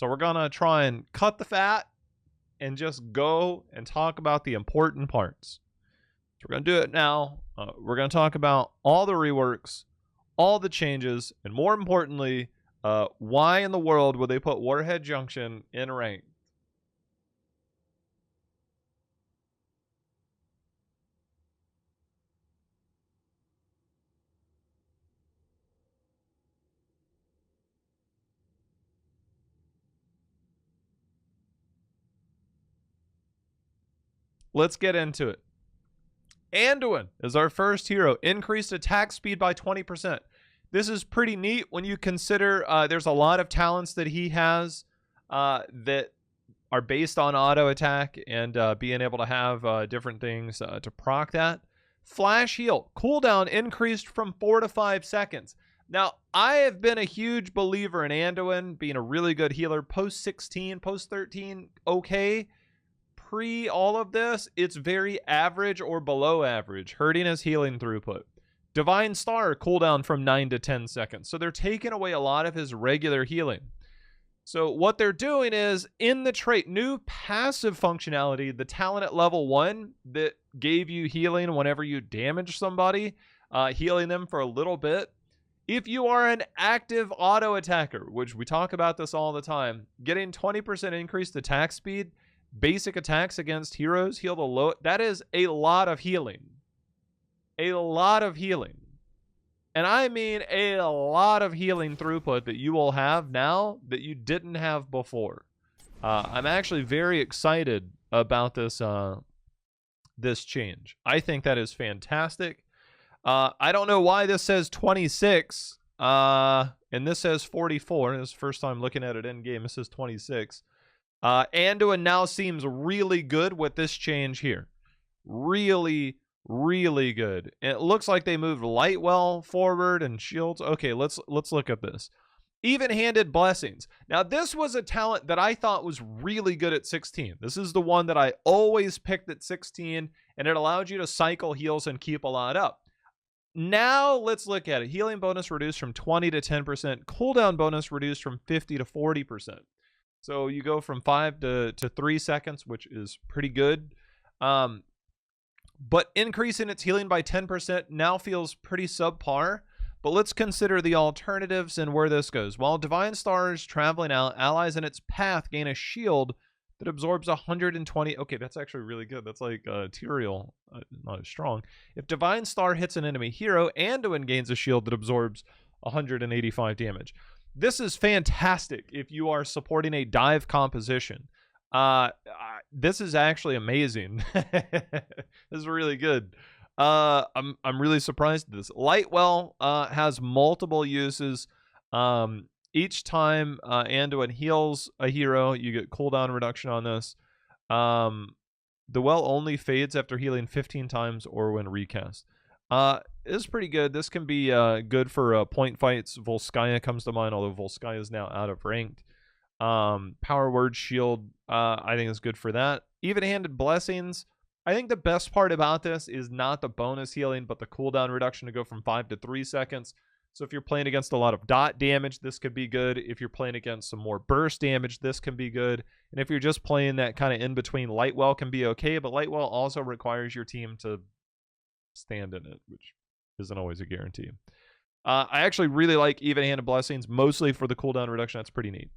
So we're gonna try and cut the fat and just go and talk about the important parts. So we're gonna do it now. We're gonna talk about all the reworks, all the changes, and more importantly, why in the world would they put Warhead Junction in ranked? Let's get into it. Anduin is our first hero. Increased attack speed by 20%. This is pretty neat when you consider there's a lot of talents that he has that are based on auto attack and being able to have different things to proc that. Flash heal. Cooldown increased from 4 to 5 seconds. Now, I have been a huge believer in Anduin being a really good healer. Post 16, post 13, okay. Pre all of this, it's very average or below average, hurting his healing throughput. Divine Star cooldown from 9 to 10 seconds. So they're taking away a lot of his regular healing. So what they're doing is, in the trait, new passive functionality, the talent at level 1 that gave you healing whenever you damage somebody, healing them for a little bit. If you are an active auto attacker, which we talk about this all the time, getting 20% increased attack speed, basic attacks against heroes heal the low. That is a lot of healing. A lot of healing. And I mean a lot of healing throughput that you will have now that you didn't have before. I'm actually very excited about this this change. I think that is fantastic. I don't know why this says 26 and this says 44. This is the first time looking at it in game. This says 26. Anduin now seems really good with this change here. Really, really good. And it looks like they moved Lightwell forward and shields. Okay, let's look at this. Even-handed blessings. Now, this was a talent that I thought was really good at 16. This is the one that I always picked at 16, and it allowed you to cycle heals and keep a lot up. Now, let's look at it. Healing bonus reduced from 20 to 10%. Cooldown bonus reduced from 50 to 40%. So you go from 5 to 3 seconds, which is pretty good. But increasing its healing by 10% now feels pretty subpar. But let's consider the alternatives and where this goes. While Divine Star is traveling out, allies in its path gain a shield that absorbs 120. Okay, that's actually really good. That's like Tyrael, not as strong. If Divine Star hits an enemy hero, Anduin gains a shield that absorbs 185 damage. This is fantastic if you are supporting a dive composition. This is actually amazing. This is really good. I'm really surprised at this. Lightwell has multiple uses. Each time Anduin heals a hero, you get cooldown reduction on this. The well only fades after healing 15 times or when recast. Is pretty good. This can be good for point fights. Volskaya comes to mind, although Volskaya is now out of ranked. Power Word Shield, I think is good for that. Even-handed blessings. I think the best part about this is not the bonus healing, but the cooldown reduction to go from 5 to 3 seconds. So if you're playing against a lot of dot damage, this could be good. If you're playing against some more burst damage, this can be good. And if you're just playing that kind of in-between, Lightwell can be okay, but Lightwell also requires your team to stand in it, which isn't always a guarantee. I actually really like even-handed blessings, mostly for the cooldown reduction. That's pretty neat.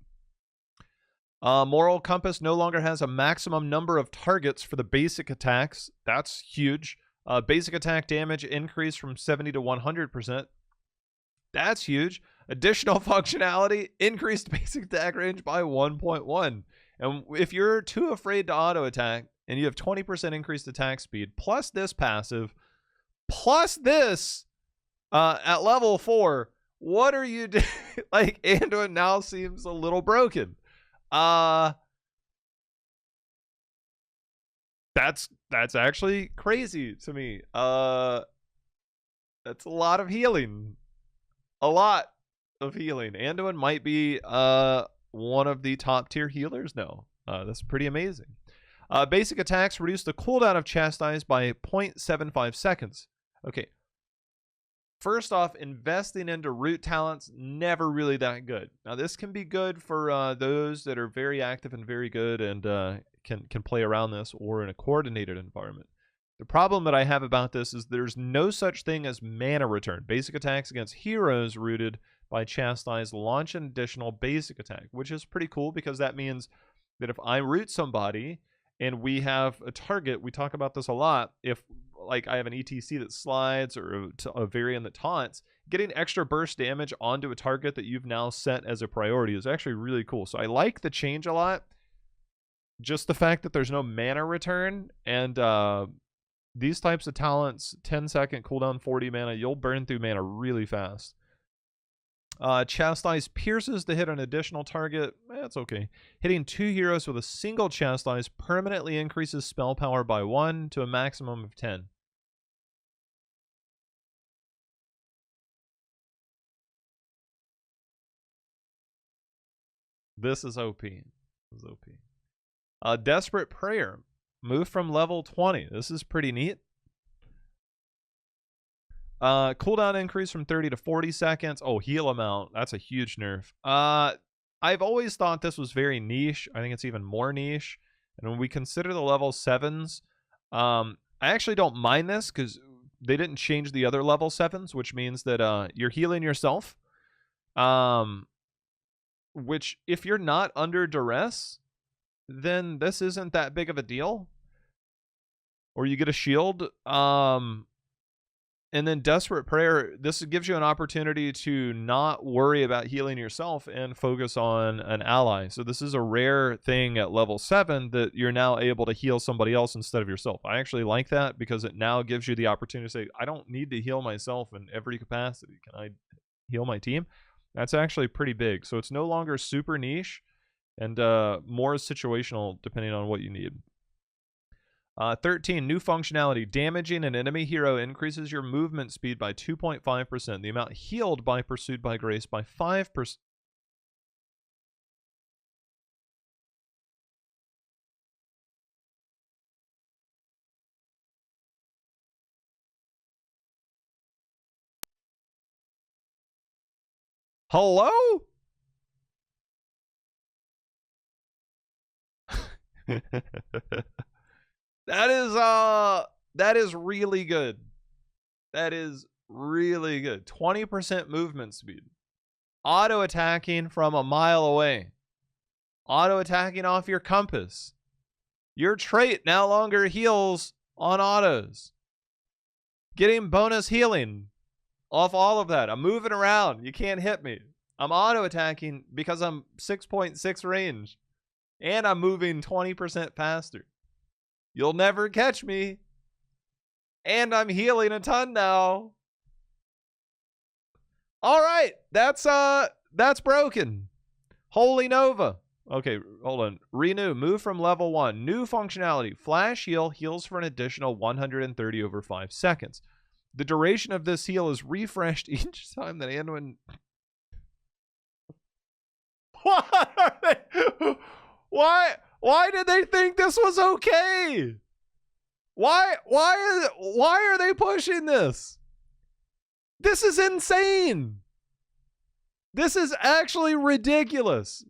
Moral Compass no longer has a maximum number of targets for the basic attacks. That's huge. Basic attack damage increased from 70 to 100%. That's huge. Additional functionality, increased basic attack range by 1.1. And if you're too afraid to auto attack and you have 20% increased attack speed, plus this passive, plus this at level 4, what are you doing? Like, Anduin now seems a little broken. That's actually crazy to me. That's a lot of healing. A lot of healing. Anduin might be one of the top tier healers now. That's pretty amazing. Basic attacks reduce the cooldown of Chastise by 0.75 seconds. Okay. first off, investing into root talents, never really that good. Now, this can be good for those that are very active and very good and can play around this, or in a coordinated environment. The problem that I have about this is there's no such thing as mana return. Basic attacks against heroes rooted by Chastise launch an additional basic attack, which is pretty cool because that means that if I root somebody and we have a target, we talk about this a lot, if like I have an ETC that slides or a variant that taunts, getting extra burst damage onto a target that you've now set as a priority is actually really cool. So I like the change a lot. Just the fact that there's no mana return, and these types of talents, 10-second cooldown, 40 mana, you'll burn through mana really fast. Chastise pierces to hit an additional target. That's okay. Hitting 2 heroes with a single Chastise permanently increases spell power by 1 to a maximum of 10. This is OP. This is OP. Desperate Prayer. Move from level 20. This is pretty neat. Cooldown increase from 30 to 40 seconds. Oh, heal amount. That's a huge nerf. I've always thought this was very niche. I think it's even more niche. And when we consider the level 7s, I actually don't mind this because they didn't change the other level 7s, which means that you're healing yourself. Which, if you're not under duress, then this isn't that big of a deal. Or you get a shield. And then Desperate Prayer, this gives you an opportunity to not worry about healing yourself and focus on an ally. So this is a rare thing at level 7 that you're now able to heal somebody else instead of yourself. I actually like that because it now gives you the opportunity to say, I don't need to heal myself in every capacity. Can I heal my team? That's actually pretty big. So it's no longer super niche and more situational depending on what you need. 13, new functionality. Damaging an enemy hero increases your movement speed by 2.5%. The amount healed by Pursued by Grace by 5%. Hello? That is really good. That is really good. 20% movement speed. Auto attacking from a mile away. Auto attacking off your compass. Your trait no longer heals on autos. Getting bonus healing off all of that. I'm moving around. You can't hit me. I'm auto attacking because I'm 6.6 range. And I'm moving 20% faster. You'll never catch me. And I'm healing a ton now. All right. That's broken. Holy Nova. Okay, hold on. Renew. Move from level 1. New functionality. Flash heal heals for an additional 130 over 5 seconds. The duration of this heal is refreshed each time that Anduin... What are they... Why did they think this was okay? Why are they pushing this? This is insane. This is actually ridiculous.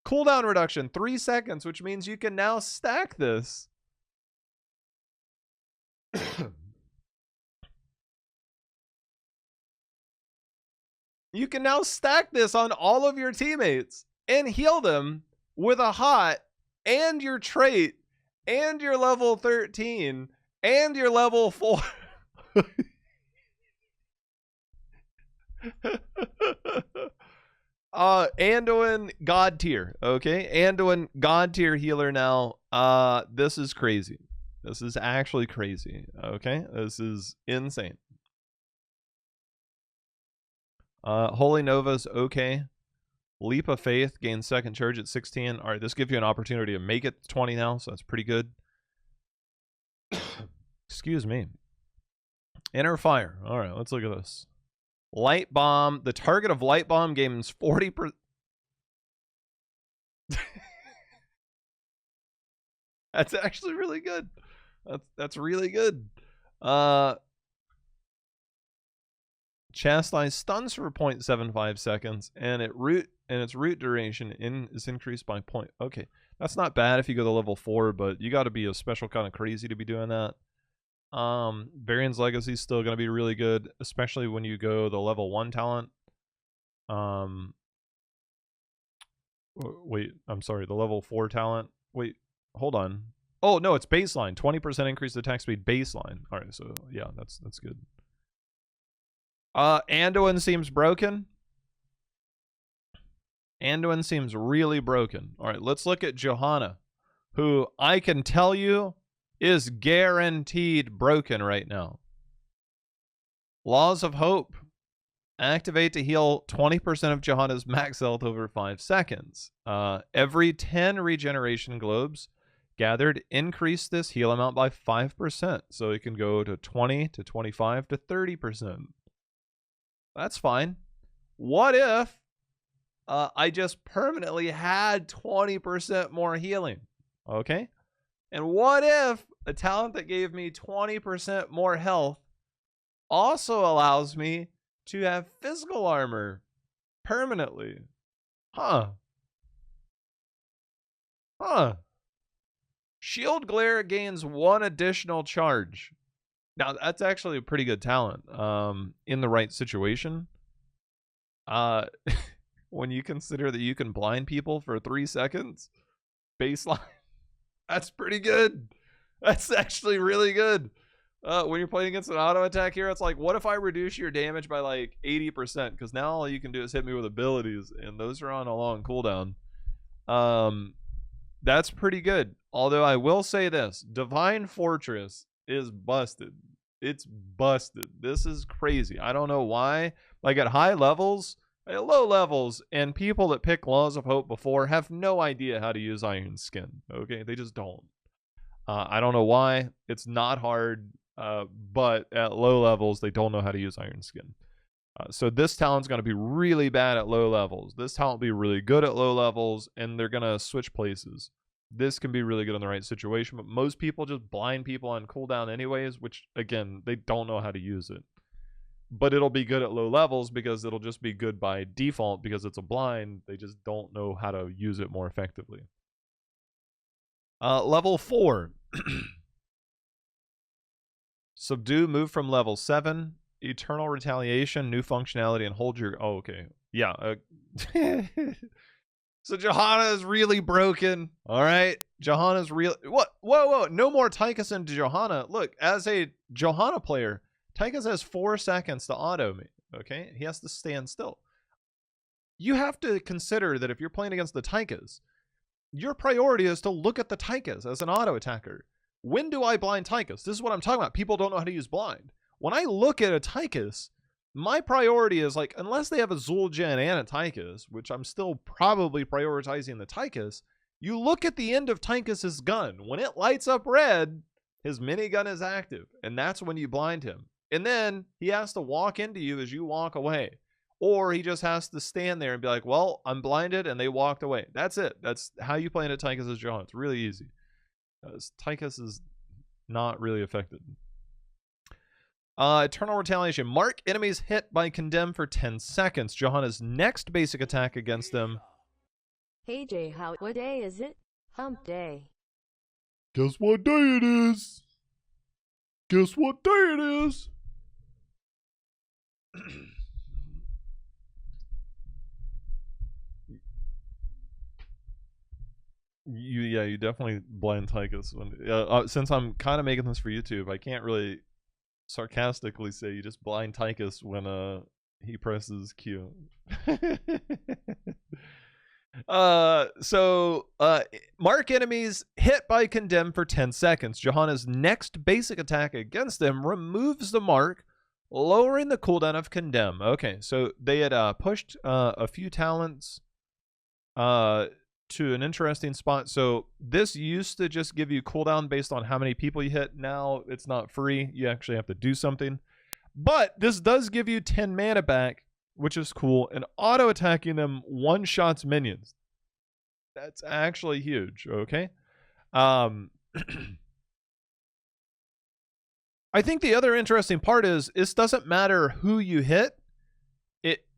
Cooldown reduction 3 seconds, which means you can now stack this. You can now stack this on all of your teammates and heal them with a hot and your trait and your level 13 and your level 4. Anduin God tier. Okay, Anduin God tier healer now. This is crazy. This is actually crazy. Okay, this is insane. Holy Nova's okay. Leap of Faith gains second charge at 16. All right, this gives you an opportunity to make it 20 now, so that's pretty good. Excuse me. Inner Fire. All right, let's look at this. Light Bomb. The target of Light Bomb gains 40%. That's actually really good. That's really good. Chastise stuns for 0.75 seconds, and its root duration is increased by point. Okay, that's not bad if you go to level 4, but you got to be a special kind of crazy to be doing that. Varian's Legacy is still going to be really good, especially when you go the level 1 talent. Wait, I'm sorry, the level 4 talent. Wait, hold on. Oh, no, it's baseline. 20% increased attack speed baseline. All right, so yeah, that's good. Anduin seems broken. Anduin seems really broken. All right, let's look at Johanna, who I can tell you is guaranteed broken right now. Laws of Hope. Activate to heal 20% of Johanna's max health over 5 seconds. Every 10 regeneration globes gathered, increase this heal amount by 5%. So it can go to 20 to 25 to 30%. That's fine. What if I just permanently had 20% more healing? Okay. And what if a talent that gave me 20% more health also allows me to have physical armor permanently? Huh. Shield Glare gains 1 additional charge. Now, that's actually a pretty good talent in the right situation. When you consider that you can blind people for 3 seconds, baseline, that's pretty good. That's actually really good. When you're playing against an auto attack here, it's like, what if I reduce your damage by like 80%? Because now all you can do is hit me with abilities, and those are on a long cooldown. That's pretty good. Although I will say this, Divine Fortress is busted. It's busted. This is crazy. I don't know why. Like at high levels, at low levels, and people that pick Laws of Hope before have no idea how to use Iron Skin. Okay, they just don't. I don't know why. It's not hard, but at low levels, they don't know how to use Iron Skin. So this talent's going to be really bad at low levels. This talent will be really good at low levels, and they're going to switch places. This can be really good in the right situation, but most people just blind people on cooldown anyways, which, again, they don't know how to use it. But it'll be good at low levels because it'll just be good by default because it's a blind. They just don't know how to use it more effectively. Level 4. Subdue, move from level 7. Eternal Retaliation, new functionality, and hold your... Oh, okay. Yeah. So Johanna is really broken. All right. Johanna's real... What? Whoa. No more Tychus into Johanna. Look, as a Johanna player, Tychus has 4 seconds to auto me. Okay? He has to stand still. You have to consider that if you're playing against the Tychus, your priority is to look at the Tychus as an auto attacker. When do I blind Tychus? This is what I'm talking about. People don't know how to use blind. When I look at a Tychus, my priority is like, unless they have a Zul'jin and a Tychus, which I'm still probably prioritizing the Tychus, you look at the end of Tychus's gun. When it lights up red, his minigun is active, and that's when you blind him. And then he has to walk into you as you walk away. Or he just has to stand there and be like, well, I'm blinded, and they walked away. That's it. That's how you play into Tychus as Johanna. It's really easy. Tychus is not really affected. Eternal Retaliation. Mark enemies hit by Condemn for 10 seconds. Johanna's next basic attack against them. Hey Jay, what day is it? Hump day. Guess what day it is? Guess what day it is? You definitely blind Tychus. Since I'm kind of making this for YouTube, I can't really sarcastically say you just blind Tychus when he presses Q. Mark enemies hit by Condemn for 10 seconds. Johanna's next basic attack against them removes the mark, lowering the cooldown of Condemn. Okay, so they had pushed a few talents to an interesting spot. So this used to just give you cooldown based on how many people you hit. Now it's not free. You actually have to do something. But this does give you 10 mana back, which is cool. And auto attacking them one-shots minions. That's actually huge, okay? I think the other interesting part is this doesn't matter who you hit.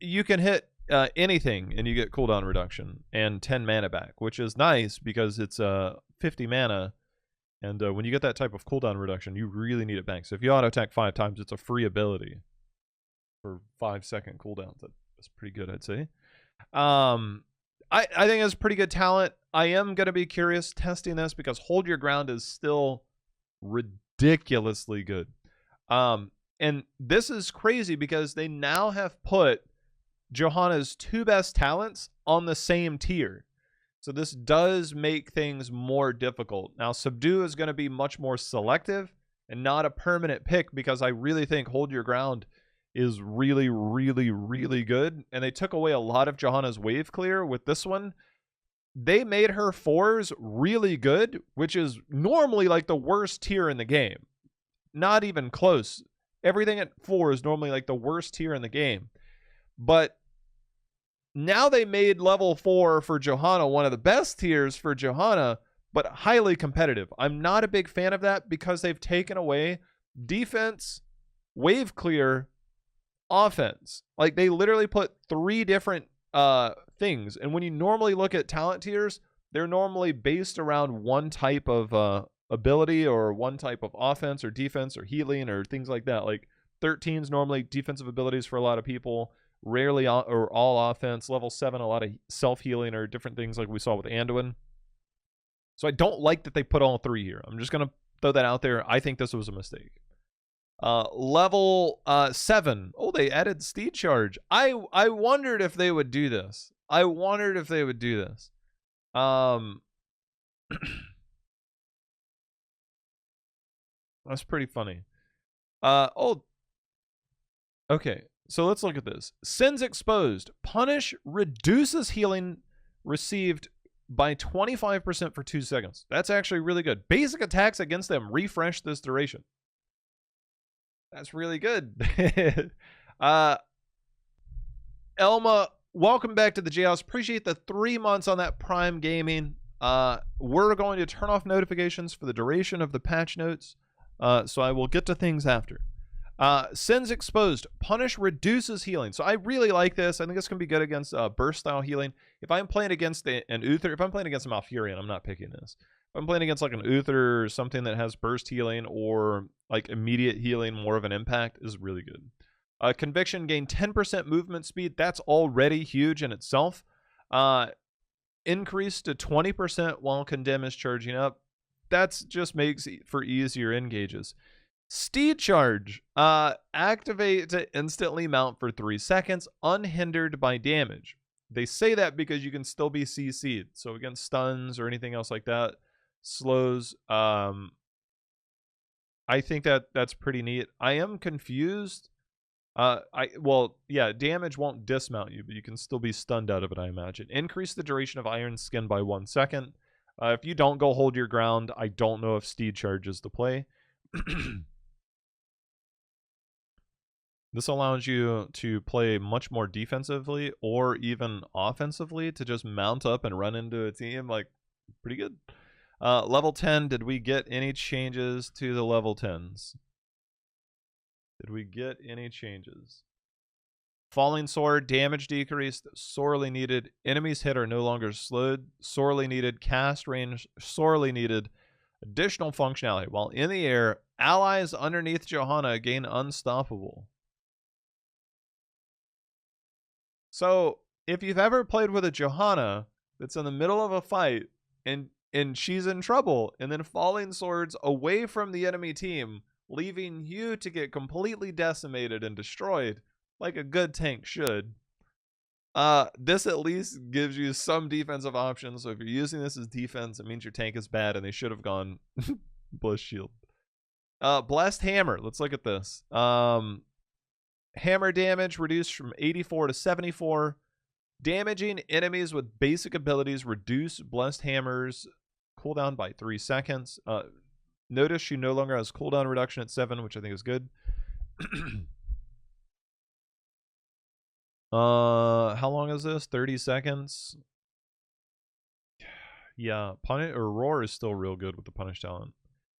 you can hit anything and you get cooldown reduction and 10 mana back, which is nice because it's 50 mana. And when you get that type of cooldown reduction, you really need it back. So if you auto attack 5 times, it's a free ability for 5-second cooldowns. That's pretty good, I'd say. I think it's pretty good talent. I am going to be curious testing this because Hold Your Ground is still ridiculously good. And this is crazy because they now have put Johanna's 2 best talents on the same tier. So this does make things more difficult. Now, Subdue is going to be much more selective and not a permanent pick because I really think Hold Your Ground is really, really, really good. And they took away a lot of Johanna's wave clear with this one. They made her 4s really good, which is normally like the worst tier in the game. Not even close. Everything at 4 is normally like the worst tier in the game. But now they made level 4 for Johanna one of the best tiers for Johanna, but highly competitive. I'm not a big fan of that because they've taken away defense, wave clear, offense. Like they literally put 3 different things. And when you normally look at talent tiers, they're normally based around one type of ability or one type of offense or defense or healing or things like that. Like 13's normally defensive abilities for a lot of people. Rarely or all offense. Level 7, a lot of self-healing or different things like we saw with Anduin. So I don't like that they put all 3 here. I'm just going to throw that out there. I think this was a mistake. Level 7. Oh, they added Steed Charge. I wondered if they would do this. That's pretty funny. Okay. So let's look at this. Sins Exposed. Punish reduces healing received by 25% for 2 seconds. That's actually really good. Basic attacks against them refresh this duration. That's really good. Elma, welcome back to the jailhouse. Appreciate the 3 months on that Prime Gaming. We're going to turn off notifications for the duration of the patch notes. So I will get to things after. Sins Exposed. Punish reduces healing. So I really like this. I think it's going to be good against burst style healing. If I'm playing against an Uther, if I'm playing against a Hyperion, I'm not picking this. If I'm playing against like an Uther or something that has burst healing or like immediate healing, more of an impact, is really good. Conviction, gain 10% movement speed. That's already huge in itself. Increase to 20% while Condemn is charging up. That's just makes for easier engages. Steed Charge. Activate to instantly mount for 3 seconds, unhindered by damage. They say that because you can still be CC'd. So against stuns or anything else like that, slows. I think that's pretty neat. I am confused. Damage won't dismount you, but you can still be stunned out of it, I imagine. Increase the duration of Iron Skin by 1 second. If you don't go Hold Your Ground, I don't know if Steed Charge is the play. This allows you to play much more defensively or even offensively to just mount up and run into a team. Like, pretty good. Level 10, did we get any changes to the level 10s? Did we get any changes? Falling Sword, damage decreased, sorely needed. Enemies hit are no longer slowed, sorely needed. Cast range, sorely needed. Additional functionality. While in the air, allies underneath Johanna gain unstoppable. So, if you've ever played with a Johanna that's in the middle of a fight and she's in trouble, and then Falling Swords away from the enemy team, leaving you to get completely decimated and destroyed, like a good tank should, this at least gives you some defensive options. So if you're using this as defense, it means your tank is bad, and they should have gone Blessed Shield. Blessed Hammer. Let's look at this. Hammer damage reduced from 84 to 74. Damaging enemies with basic abilities reduce Blessed Hammer's cooldown by 3 seconds. Notice she no longer has cooldown reduction at 7, which I think is good. How long is this? 30 seconds. Yeah, Punish or Roar is still real good with the Punish talent.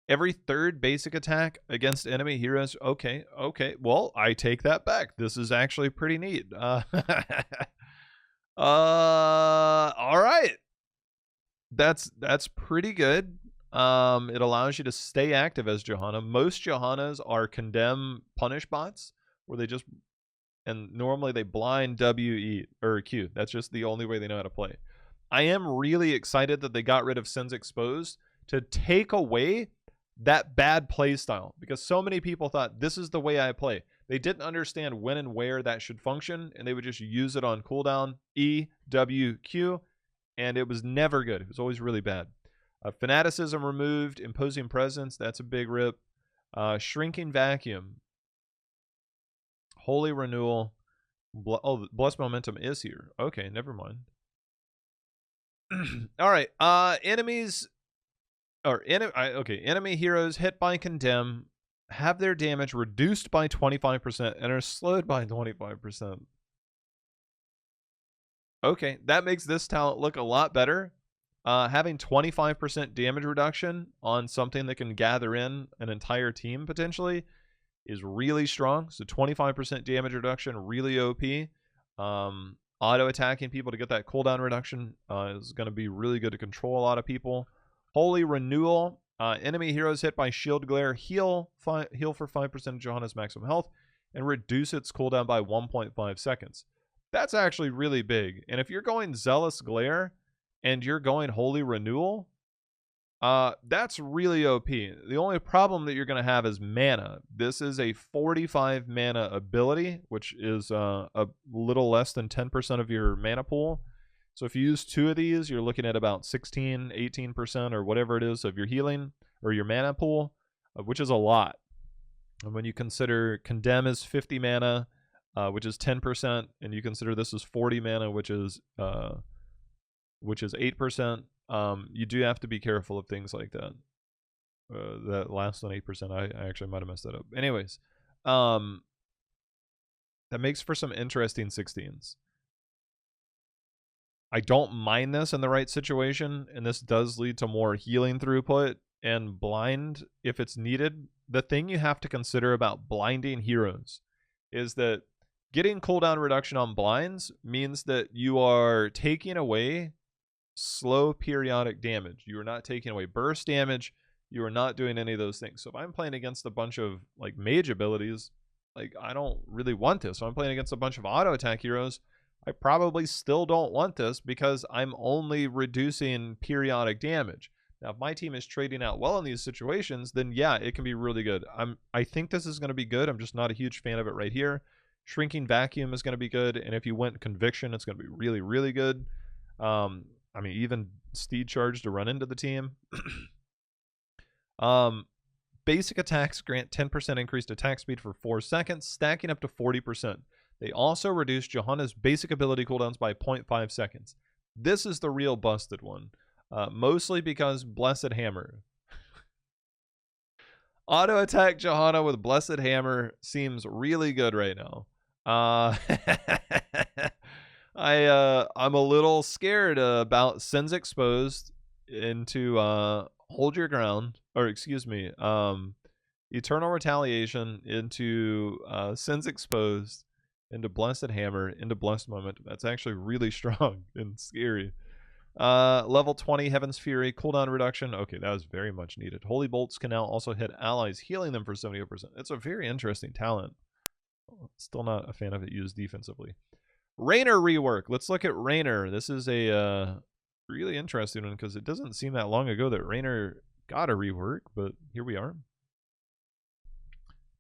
Every third basic attack against enemy heroes. Okay, okay. Well, I take that back. This is actually pretty neat. All right. That's pretty good. It allows you to stay active as Johanna. Most Johannas are condemn punish bots, where they just, and normally they blind W, E, or Q. That's just the only way they know how to play. I am really excited that they got rid of Sins Exposed to take away that bad play style, because so many people thought this is the way I play. They didn't understand when and where that should function, and they would just use it on cooldown, E, W, Q, and it was never good. It was always really bad. Fanaticism removed, imposing presence, that's a big rip. Shrinking vacuum, holy renewal. Blessed momentum is here. Okay, never mind. All right, enemies, or enemy heroes hit by condemn have their damage reduced by 25% and are slowed by 25%. Okay, that makes this talent look a lot better. Having 25% damage reduction on something that can gather in an entire team potentially is really strong. So 25% damage reduction, really OP. Auto attacking people to get that cooldown reduction is going to be really good to control a lot of people. Holy Renewal. Enemy heroes hit by shield glare heal for 5% of Johanna's maximum health and reduce its cooldown by 1.5 seconds. That's actually really big. And if you're going Zealous Glare and you're going Holy Renewal, that's really OP. The only problem that you're going to have is mana. This is a 45 mana ability, which is a little less than 10% of your mana pool. So if you use 2 of these, you're looking at about 16, 18% or whatever it is of your healing or your mana pool, which is a lot. And when you consider Condemn is 50 mana, which is 10%, and you consider this is 40 mana, which is 8%, you do have to be careful of things like that. That last than 8%, I actually might have messed that up. Anyways, that makes for some interesting 16s. I don't mind this in the right situation, and this does lead to more healing throughput and blind if it's needed. The thing you have to consider about blinding heroes is that getting cooldown reduction on blinds means that you are taking away slow periodic damage. You are not taking away burst damage. You are not doing any of those things. So if I'm playing against a bunch of like mage abilities, like I don't really want this. So I'm playing against a bunch of auto attack heroes, I probably still don't want this because I'm only reducing periodic damage. Now, if my team is trading out well in these situations, then yeah, it can be really good. I think this is going to be good. I'm just not a huge fan of it right here. Shrinking Vacuum is going to be good, and if you went Conviction, it's going to be really, really good. I mean, even Steed Charge to run into the team. Basic attacks grant 10% increased attack speed for 4 seconds, stacking up to 40%. They also reduce Johanna's basic ability cooldowns by 0.5 seconds. This is the real busted one. Mostly because Blessed Hammer. Auto attack Johanna with Blessed Hammer seems really good right now. I'm a little scared about Sins Exposed into Hold Your Ground, or excuse me, Eternal Retaliation into Sins Exposed, into Blessed Hammer, into Blessed Moment. That's actually really strong and scary. Level 20 Heaven's Fury, cooldown reduction. Okay, that was very much needed. Holy Bolts can now also hit allies, healing them for 70%. It's a very interesting talent. Still not a fan of it used defensively. Raynor rework. Let's look at Raynor. This is a really interesting one because it doesn't seem that long ago that Raynor got a rework, but here we are.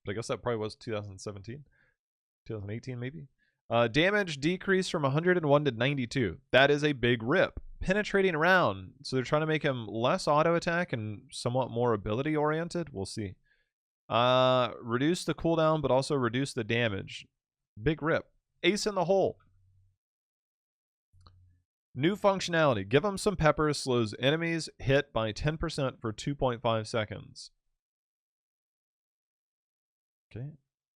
But I guess that probably was 2017. 2018 maybe. Damage decreased from 101 to 92. That is a big rip. Penetrating round. So they're trying to make him less auto attack and somewhat more ability oriented. We'll see. Reduce the cooldown, but also reduce the damage. Big rip. Ace in the hole. New functionality. Give him some pepper. Slows enemies hit by 10% for 2.5 seconds. Okay.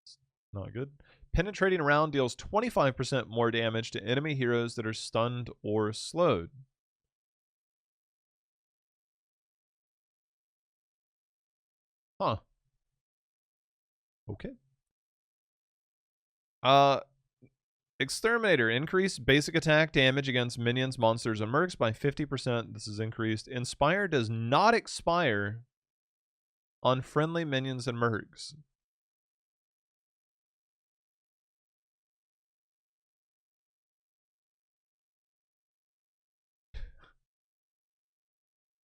It's not good. Penetrating round deals 25% more damage to enemy heroes that are stunned or slowed. Huh. Okay. Exterminator. Increase basic attack damage against minions, monsters, and mercs by 50%. This is increased. Inspire does not expire on friendly minions and mercs.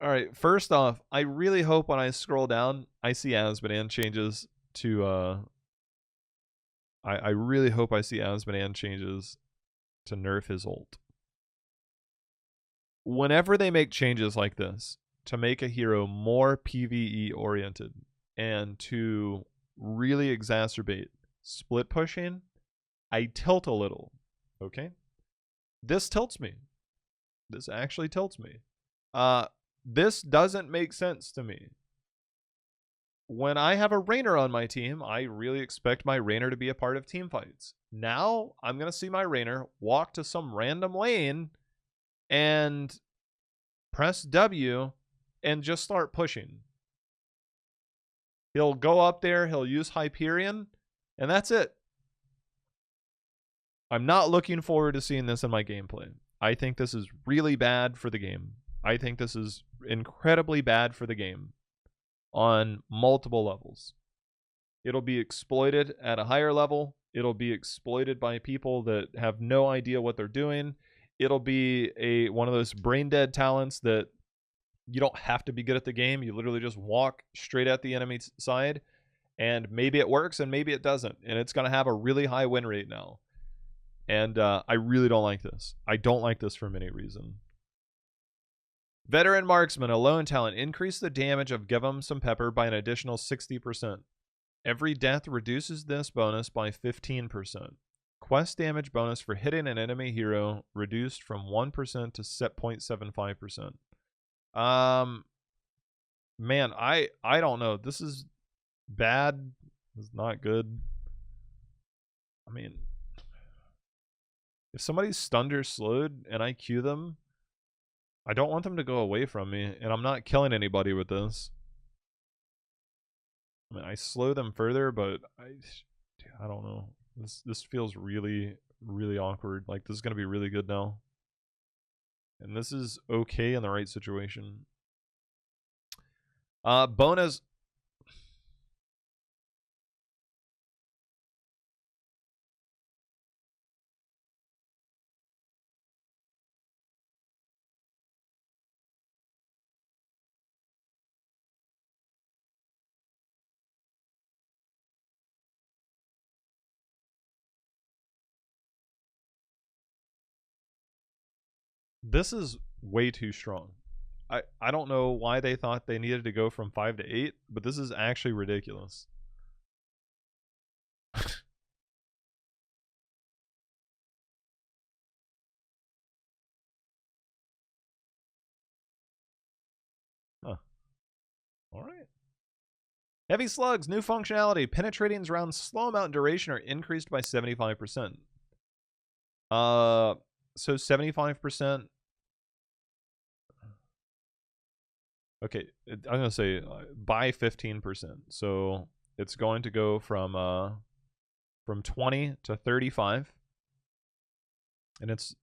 All right, first off, I really hope when I scroll down, I see Azmodan changes to, I really hope I see Azmodan changes to nerf his ult. Whenever they make changes like this, to make a hero more PvE oriented, and to really exacerbate split pushing, I tilt a little, okay? This tilts me. This actually tilts me. This doesn't make sense to me. When I have a Raynor on my team, I really expect my Raynor to be a part of team fights. Now, I'm going to see my Raynor walk to some random lane and press W and just start pushing. He'll go up there, he'll use Hyperion, and that's it. I'm not looking forward to seeing this in my gameplay. I think this is really bad for the game. I think this is incredibly bad for the game on multiple levels. It'll be exploited at a higher level. It'll be exploited by people that have no idea what they're doing. It'll be one of those brain dead talents that you don't have to be good at the game. You literally just walk straight at the enemy side, and maybe it works and maybe it doesn't. And it's going to have a really high win rate now. And I really don't like this. I don't like this for many reasons. Veteran Marksman, a lone talent. Increase the damage of Give 'em Some Pepper by an additional 60%. Every death reduces this bonus by 15%. Quest damage bonus for hitting an enemy hero reduced from 1% to 0.75%. Man, I don't know. This is bad. It's not good. I mean, if somebody's stunned or slowed and I Q them, I don't want them to go away from me, and I'm not killing anybody with this. I mean, I slow them further, but I don't know. This feels really, really awkward. Like, this is going to be really good now. And this is okay in the right situation. Bonus. This is way too strong. I don't know why they thought they needed to go from 5 to 8, but this is actually ridiculous. Huh. Alright. Heavy Slugs, new functionality. Penetrating rounds slow amount and duration are increased by 75%. So 75%. Okay, I'm gonna say by 15%. So it's going to go from 20 to 35, and its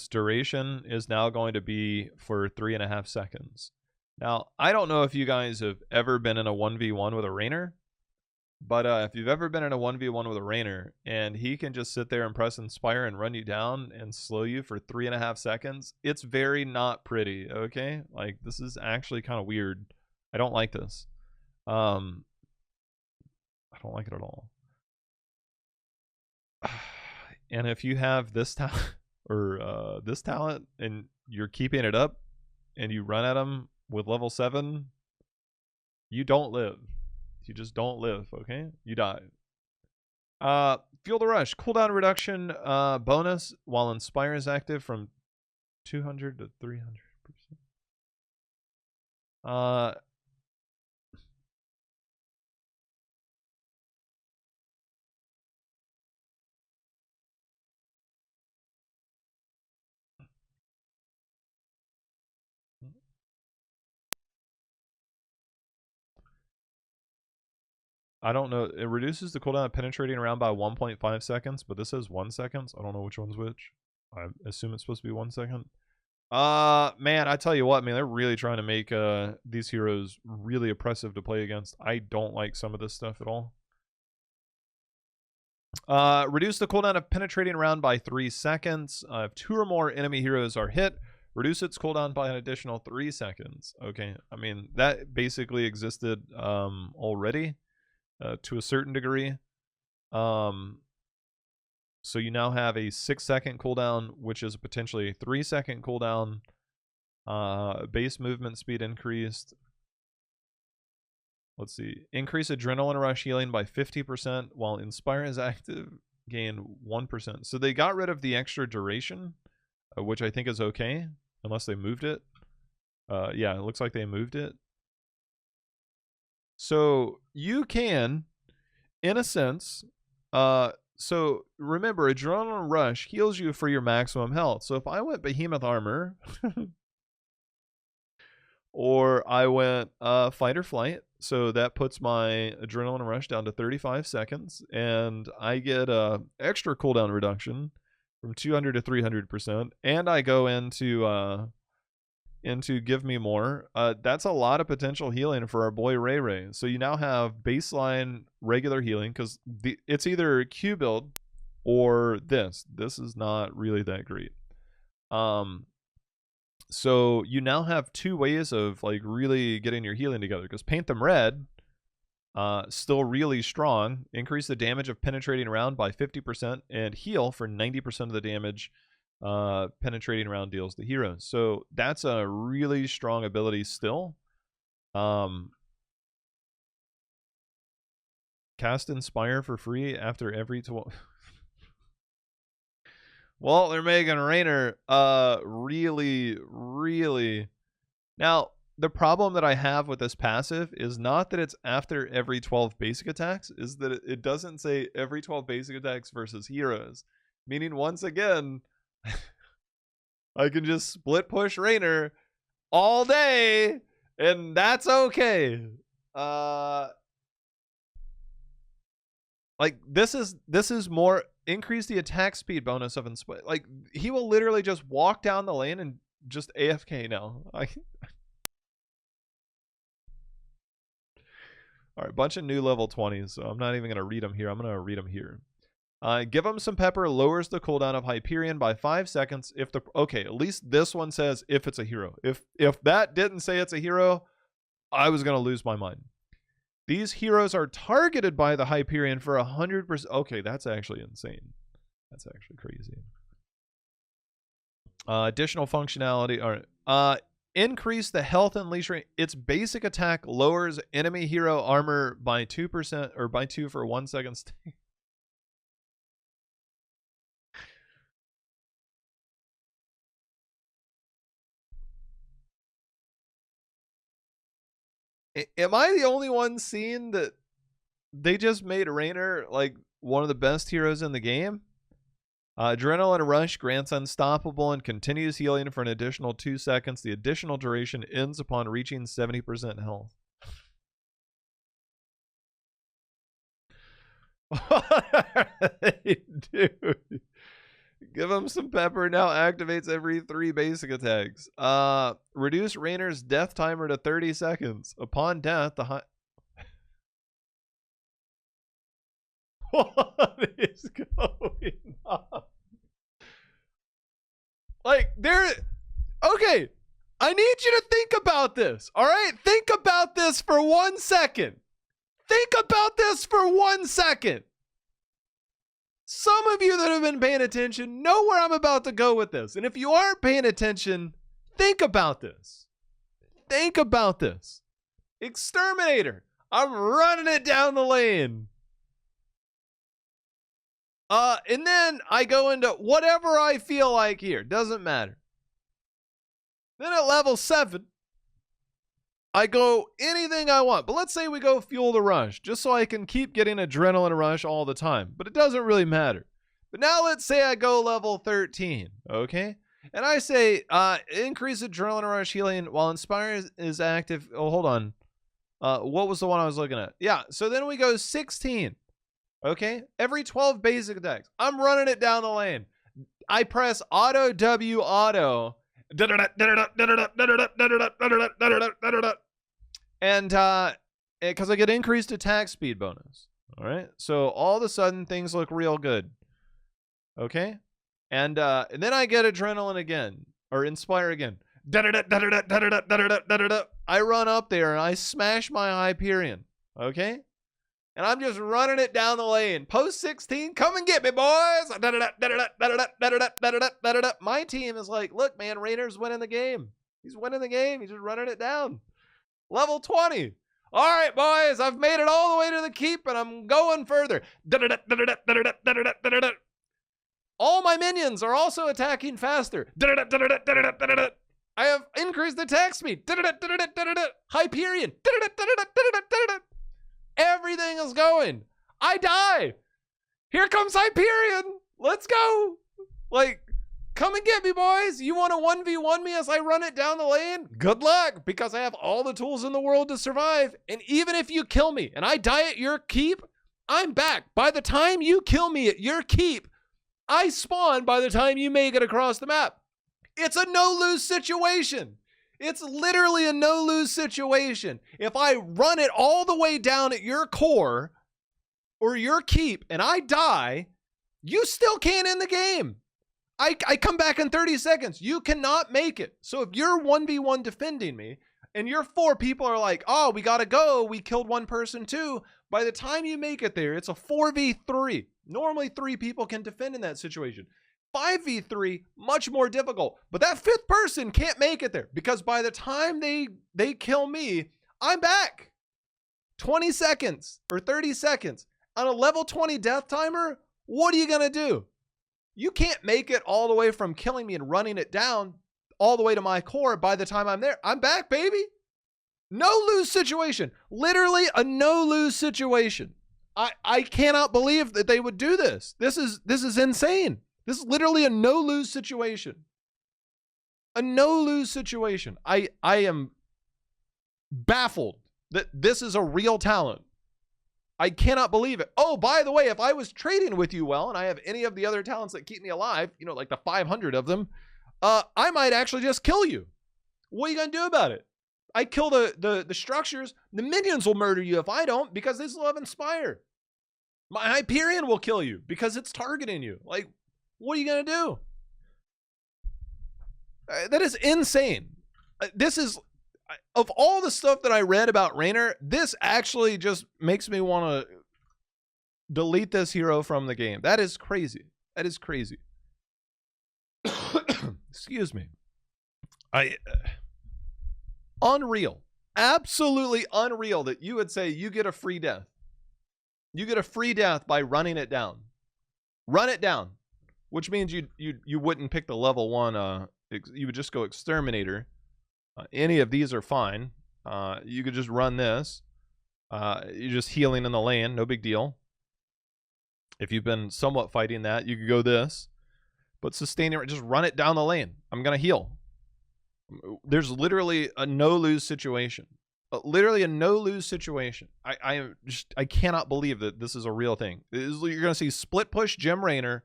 duration is now going to be for 3.5 seconds. Now, I don't know if you guys have ever been in a 1v1 with a Raynor, but if you've ever been in a 1v1 with a Raynor and he can just sit there and press Inspire and run you down and slow you for 3.5 seconds, it's very not pretty, okay? Like, this is actually kind of weird. I don't like this. I don't like it at all. And if you have this talent or this talent and you're keeping it up and you run at them with level 7, you don't live. You just don't live, okay? You die. Fuel the Rush. Cooldown reduction bonus while Inspire is active from 200 to 300%. I don't know. It reduces the cooldown of penetrating around by 1.5 seconds, but this says 1 second. I don't know which one's which. I assume it's supposed to be 1 second. Man, I tell you what, man, they're really trying to make these heroes really oppressive to play against. I don't like some of this stuff at all. Reduce the cooldown of penetrating around by 3 seconds. If 2 or more enemy heroes are hit, reduce its cooldown by an additional 3 seconds. Okay, I mean, that basically existed already to a certain degree. So you now have a 6-second cooldown, which is potentially a 3-second cooldown. Base movement speed increased. Let's see. Increase adrenaline rush healing by 50% while Inspire is active. Gain 1%. So they got rid of the extra duration, which I think is okay, unless they moved it. Yeah, it looks like they moved it. So you can, in a sense, so remember, adrenaline rush heals you for your maximum health. So if I went behemoth armor, or I went fight or flight, so that puts my adrenaline rush down to 35 seconds, and I get a extra cooldown reduction from 200 to 300%, and I go into give me more. That's a lot of potential healing for our boy Ray. So you now have baseline regular healing, because it's either Q build or this. This is not really that great. So you now have 2 ways of like really getting your healing together, because paint them red, still really strong. Increase the damage of penetrating around by 50% and heal for 90% of the damage penetrating around deals the hero. So that's a really strong ability still. Cast Inspire for free after every 12. Well, they're making Raynor really. Now, the problem that I have with this passive is not that it's after every 12 basic attacks, is that it doesn't say every 12 basic attacks versus heroes. Meaning, once again, I can just split push Raynor all day, and that's okay. Like this is more. Increase the attack speed bonus of Inspire. Like, he will literally just walk down the lane and just AFK now. Alright, bunch of new level 20s, so I'm not even going to read them here. I'm going to read them here. Give him some pepper lowers the cooldown of Hyperion by 5 seconds if the... Okay, at least this one says if it's a hero. If that didn't say it's a hero, I was going to lose my mind. These heroes are targeted by the Hyperion for 100%. Okay, that's actually insane. That's actually crazy. Additional functionality. All right. Increase the health and leash rate. Its basic attack lowers enemy hero armor by 2% or by 2 for 1 second. Am I the only one seeing that they just made Raynor like one of the best heroes in the game? Adrenaline Rush grants unstoppable and continues healing for an additional 2 seconds. The additional duration ends upon reaching 70% health. Dude. Give him some pepper. Now activates every 3 basic attacks. Reduce Raynor's death timer to 30 seconds. Upon death, the What is going on? Like, okay, I need you to think about this, all right? Think about this for 1 second. Think about this for 1 second. Some of you that have been paying attention know where I'm about to go with this. And if you aren't paying attention, think about this. Think about this. Exterminator. I'm running it down the lane. And then I go into whatever I feel like here. Doesn't matter. Then at level 7, I go anything I want. But let's say we go Fuel the Rush, just so I can keep getting Adrenaline Rush all the time. But it doesn't really matter. But now let's say I go level 13, okay? And I say, increase Adrenaline Rush healing while Inspire is active. Oh, hold on. What was the one I was looking at? Yeah, so then we go 16. Okay, every 12 basic attacks. I'm running it down the lane. I press auto W auto. And because I get increased attack speed bonus. All right, so all of a sudden things look real good. Okay, and then I get adrenaline again, or inspire again. I run up there and I smash my Hyperion. Okay, and I'm just running it down the lane. Post 16, come and get me, boys. My team is like, look, man, Raynor's winning the game. He's winning the game. He's just running it down. Level 20. All right, boys, I've made it all the way to the keep, and I'm going further. All my minions are also attacking faster. I have increased attack speed. Hyperion. Everything is going. I die. Here comes Hyperion. Let's go. Like, come and get me, boys. You want to 1v1 me as I run it down the lane? Good luck, because I have all the tools in the world to survive. And even if you kill me and I die at your keep, I'm back. By the time you kill me at your keep, I spawn by the time you make it across the map. It's a no-lose situation. It's literally a no-lose situation. If I run it all the way down at your core or your keep and I die, you still can't end the game. I come back in 30 seconds. You cannot make it. So if you're 1v1 defending me and your 4 people are like, oh, we got to go. We killed one person too. By the time you make it there, it's a 4v3. Normally 3 people can defend in that situation. 5v3, much more difficult. But that 5th person can't make it there because by the time they kill me, I'm back. 20 seconds or 30 seconds. On a level 20 death timer, what are you going to do? You can't make it all the way from killing me and running it down all the way to my core by the time I'm there. I'm back, baby. No-lose situation. Literally a no-lose situation. I cannot believe that they would do this. This is insane. This is literally a no-lose situation. A no-lose situation. I am baffled that this is a real talent. I cannot believe it. Oh, by the way, if I was trading with you well, and I have any of the other talents that keep me alive, you know, like the 500 of them, I might actually just kill you. What are you going to do about it? I kill the structures. The minions will murder you if I don't, because they still have Inspire. My Hyperion will kill you because it's targeting you. Like, what are you going to do? That is insane. This is, of all the stuff that I read about Raynor, this actually just makes me want to delete this hero from the game. That is crazy. That is crazy. Excuse me. Unreal. Absolutely unreal that you would say you get a free death. You get a free death by running it down. Run it down. Which means you wouldn't pick the level 1. You would just go Exterminator. Any of these are fine. You could just run this. You're just healing in the lane. No big deal. If you've been somewhat fighting that, you could go this. But sustaining, just run it down the lane. I'm going to heal. There's literally a no-lose situation. Literally a no-lose situation. I cannot believe that this is a real thing. You're going to see split push Gem Raynor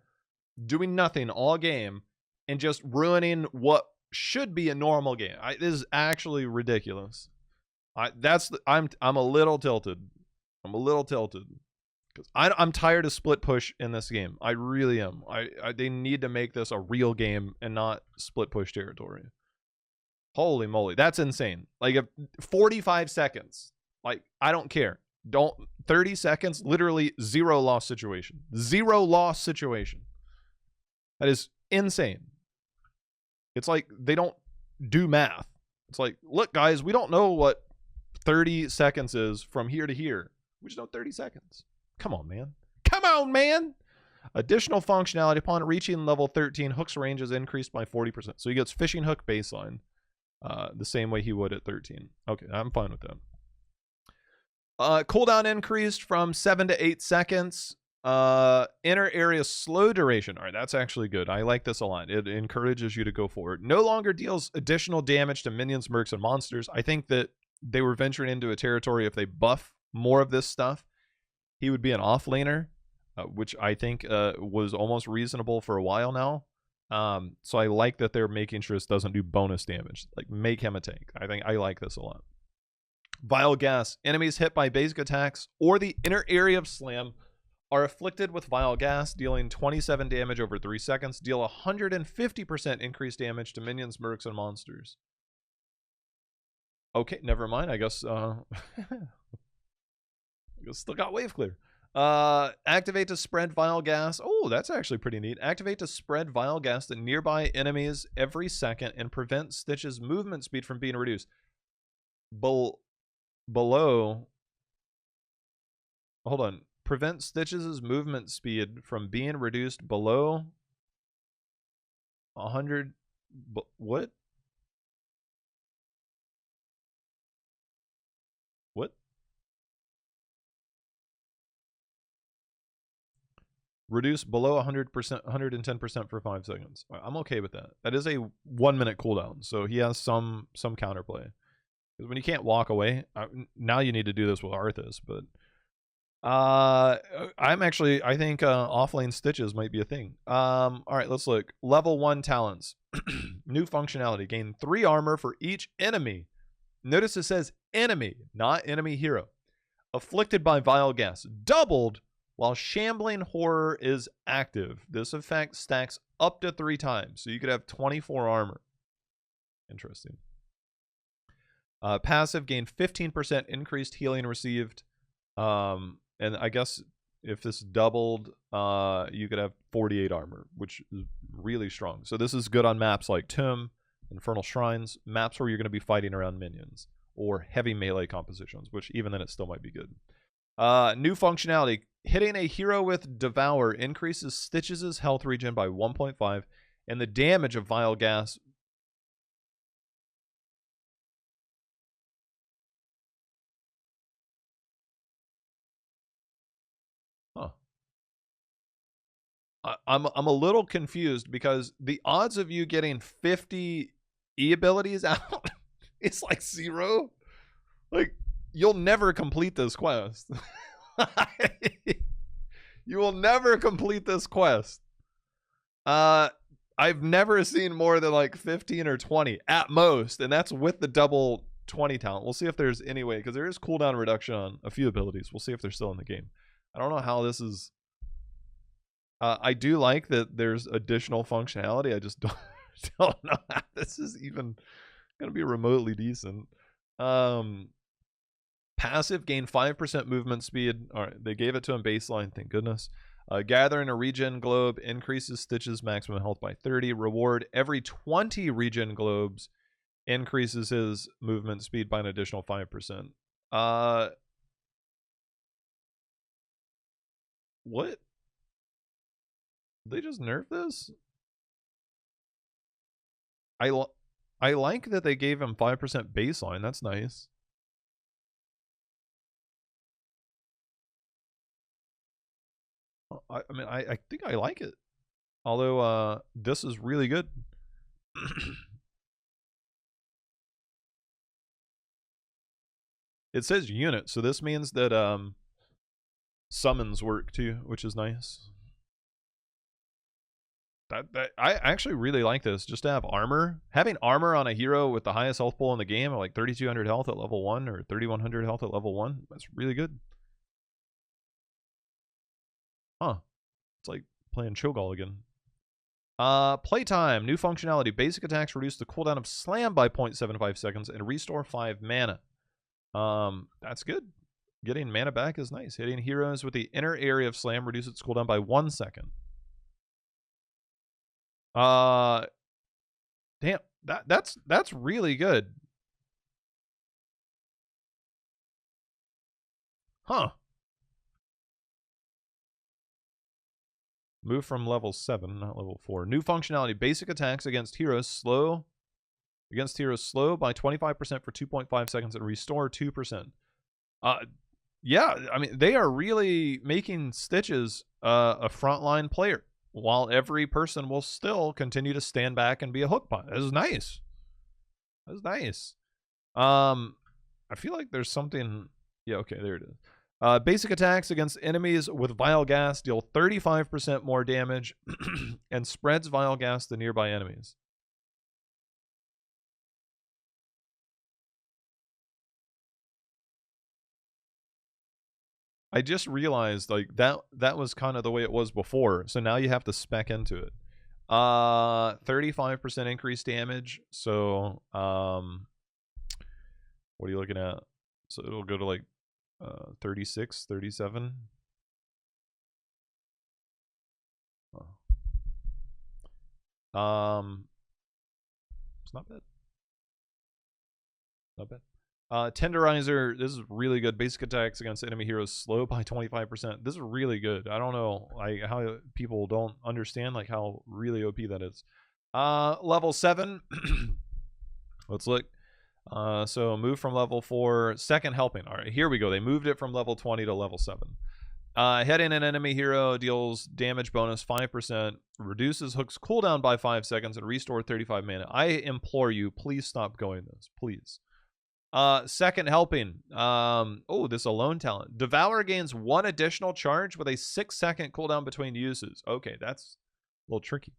doing nothing all game and just ruining what should be a normal game. This is actually ridiculous. I'm a little tilted. I'm a little tilted because I'm tired of split push in this game. I really am. They need to make this a real game and not split push territory. Holy moly, that's insane. Like 45 seconds. Like, I don't care. 30 seconds, literally 0 loss situation. 0 loss situation. That is insane. It's like they don't do math. It's like, look, guys, we don't know what 30 seconds is from here to here. We just know 30 seconds. Come on, man. Come on, man. Additional functionality upon reaching level 13, Hook's range is increased by 40%. So he gets fishing hook baseline the same way he would at 13. Okay, I'm fine with that. Cooldown increased from 7 to 8 seconds. Inner area slow duration. All right, that's actually good. I like this a lot. It encourages you to go forward. No longer deals additional damage to minions, mercs, and monsters. I think that they were venturing into a territory. If they buff more of this stuff, he would be an offlaner, which I think was almost reasonable for a while now. So I like that they're making sure this doesn't do bonus damage. Like, make him a tank. I think I like this a lot. Vile Gas. Enemies hit by basic attacks or the inner area of slam are afflicted with Vile Gas, dealing 27 damage over 3 seconds. Deal 150% increased damage to minions, mercs, and monsters. Okay, never mind. I guess still got wave clear. Activate to spread Vile Gas. Oh, that's actually pretty neat. Activate to spread Vile Gas to nearby enemies every second and prevent Stitch's movement speed from being reduced. Below. Hold on. Prevent Stitch's movement speed from being reduced below 100. What? What? Reduce below 100%, 110% for 5 seconds. I'm okay with that. That is a 1 minute cooldown, so he has some counterplay. Because when you can't walk away, now you need to do this with Arthas, but I think offlane Stitches might be a thing. All right, let's look. Level 1 Talons. New functionality. Gain 3 armor for each enemy. Notice it says enemy, not enemy hero. Afflicted by Vile Gas. Doubled while Shambling Horror is active. This effect stacks up to 3 times, so you could have 24 armor. Interesting. Passive, gain 15% increased healing received. And I guess if this doubled, you could have 48 armor, which is really strong. So this is good on maps like Tomb, Infernal Shrines, maps where you're going to be fighting around minions, or heavy melee compositions, which even then it still might be good. New functionality. Hitting a hero with Devour increases Stitches' health regen by 1.5, and the damage of Vile Gas. Huh. I'm a little confused because the odds of you getting 50 E abilities out is like 0. Like, you'll never complete this quest. You will never complete this quest. I've never seen more than like 15 or 20 at most, and that's with the double 20 talent. We'll see if there's any way, because there is cooldown reduction on a few abilities. We'll see if they're still in the game. I don't know how this is. I do like that there's additional functionality. I just don't know how this is even going to be remotely decent. Passive, gain 5% movement speed. All right, they gave it to him baseline, thank goodness. Gathering a regen globe increases Stitch's maximum health by 30. Reward, every 20 regen globes increases his movement speed by an additional 5%. What? They just nerfed this? I like that they gave him 5% baseline. That's nice. I mean, I think I like it. Although, this is really good. It says unit, so this means that summons work too, which is nice. I actually really like this, just to have armor. Having armor on a hero with the highest health pool in the game, like 3,200 health at level 1 or 3,100 health at level 1, that's really good. Huh. It's like playing Cho'Gall again. Playtime. New functionality. Basic attacks reduce the cooldown of Slam by 0.75 seconds and restore 5 mana. That's good. Getting mana back is nice. Hitting heroes with the inner area of Slam reduces its cooldown by 1 second. Damn. That's really good. Huh. Move from level 7, not level 4. New functionality. Basic attacks against heroes slow by 25% for 2.5 seconds and restore 2%. Yeah, I mean, they are really making Stitches a frontline player, while every person will still continue to stand back and be a hook bot. That is nice. That is nice. I feel like there's something. Yeah, okay, there it is. Basic attacks against enemies with vile gas deal 35% more damage and spreads vile gas to nearby enemies. I just realized like that was kind of the way it was before. So now you have to spec into it. 35% increased damage. So what are you looking at? So it'll go to like 36, 37. It's not bad. Not bad. Tenderizer, this is really good. Basic attacks against enemy heroes slow by 25%. This is really good. I don't know how people don't understand like how really OP that is. Level 7. Let's look. So move from level 4. Second helping. All right, here we go. They moved it from level 20 to level 7. Head in an enemy hero, deals damage bonus 5%, reduces Hook's cooldown by 5 seconds, and restore 35 mana. I implore you, please stop going this. Please. Second helping. Oh, this alone talent. Devour gains 1 additional charge with a 6-second cooldown between uses. Okay, that's a little tricky.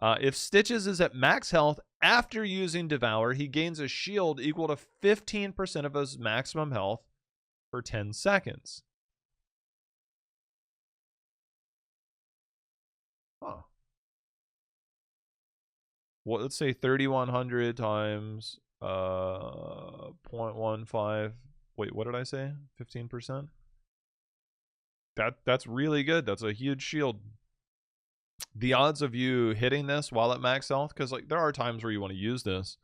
If Stitches is at max health after using Devour, he gains a shield equal to 15% of his maximum health for 10 seconds. Huh. Well, let's say 3,100 times 0.15. Wait, what did I say? 15%? That's really good. That's a huge shield. The odds of you hitting this while at max health, because like there are times where you want to use this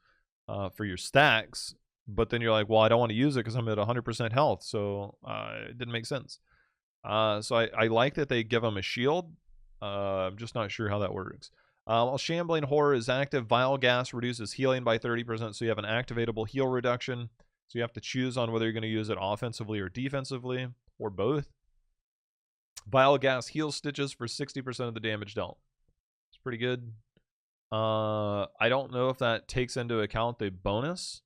for your stacks, but then you're like, well, I don't want to use it because I'm at 100% health, so it didn't make sense. So I like that they give him a shield. I'm just not sure how that works. While Shambling Horror is active, Vile Gas reduces healing by 30%, so you have an activatable heal reduction. So you have to choose on whether you're going to use it offensively or defensively, or both. Vile Gas heals Stitches for 60% of the damage dealt. It's pretty good. I don't know if that takes into account the bonus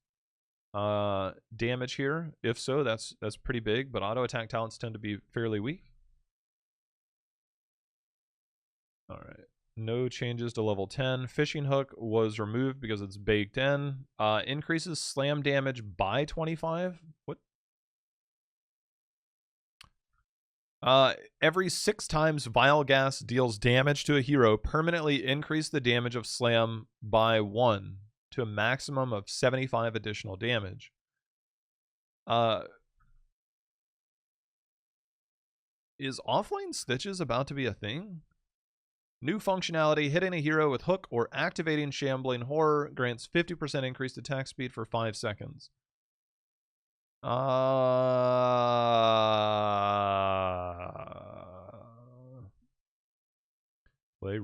damage here. If so, that's pretty big, but auto attack talents tend to be fairly weak. All right. No changes to level 10. Fishing Hook was removed because it's baked in. Increases slam damage by 25. What? Every 6 times Vile Gas deals damage to a hero, permanently increase the damage of slam by 1 to a maximum of 75 additional damage. Is offlane Stitches about to be a thing? New functionality, hitting a hero with Hook or activating Shambling Horror grants 50% increased attack speed for 5 seconds. They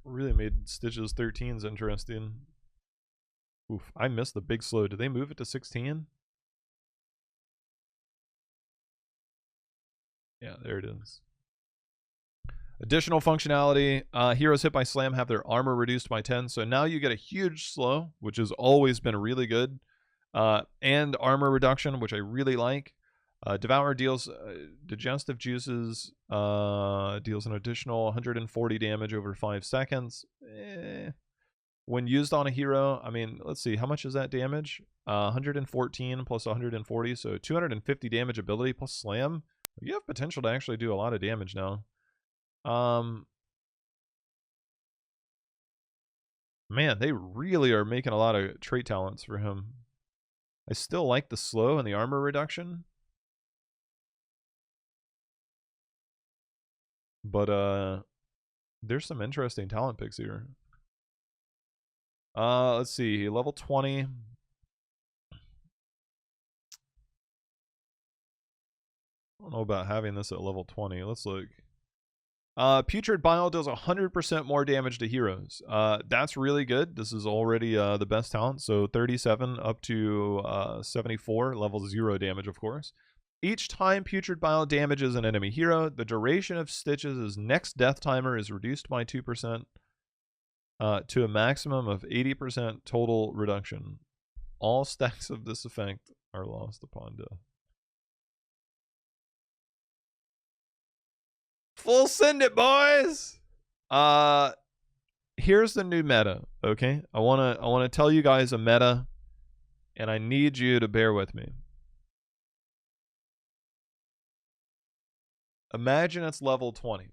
really made Stitches 13s interesting. Oof, I missed the big slow. Did they move it to 16? Yeah, there it is. Additional functionality, heroes hit by slam have their armor reduced by 10, so now you get a huge slow, which has always been really good, and armor reduction, which I really like. Devour deals digestive juices, deals an additional 140 damage over 5 seconds. When used on a hero, I mean, let's see, how much is that damage? 114 plus 140, so 250 damage ability plus slam. You have potential to actually do a lot of damage now. Man, they really are making a lot of trait talents for him. I still like the slow and the armor reduction. But there's some interesting talent picks here. Let's see, level 20. I don't know about having this at level 20. Let's look. Putrid Bile does 100% more damage to heroes. That's really good. This is already the best talent. So 37 up to 74, level 0 damage, of course. Each time Putrid Bile damages an enemy hero, the duration of Stitches' next death timer is reduced by 2% to a maximum of 80% total reduction. All stacks of this effect are lost upon death. Full send it, boys. Here's the new meta, okay? I wanna tell you guys a meta, and I need you to bear with me. Imagine it's level 20.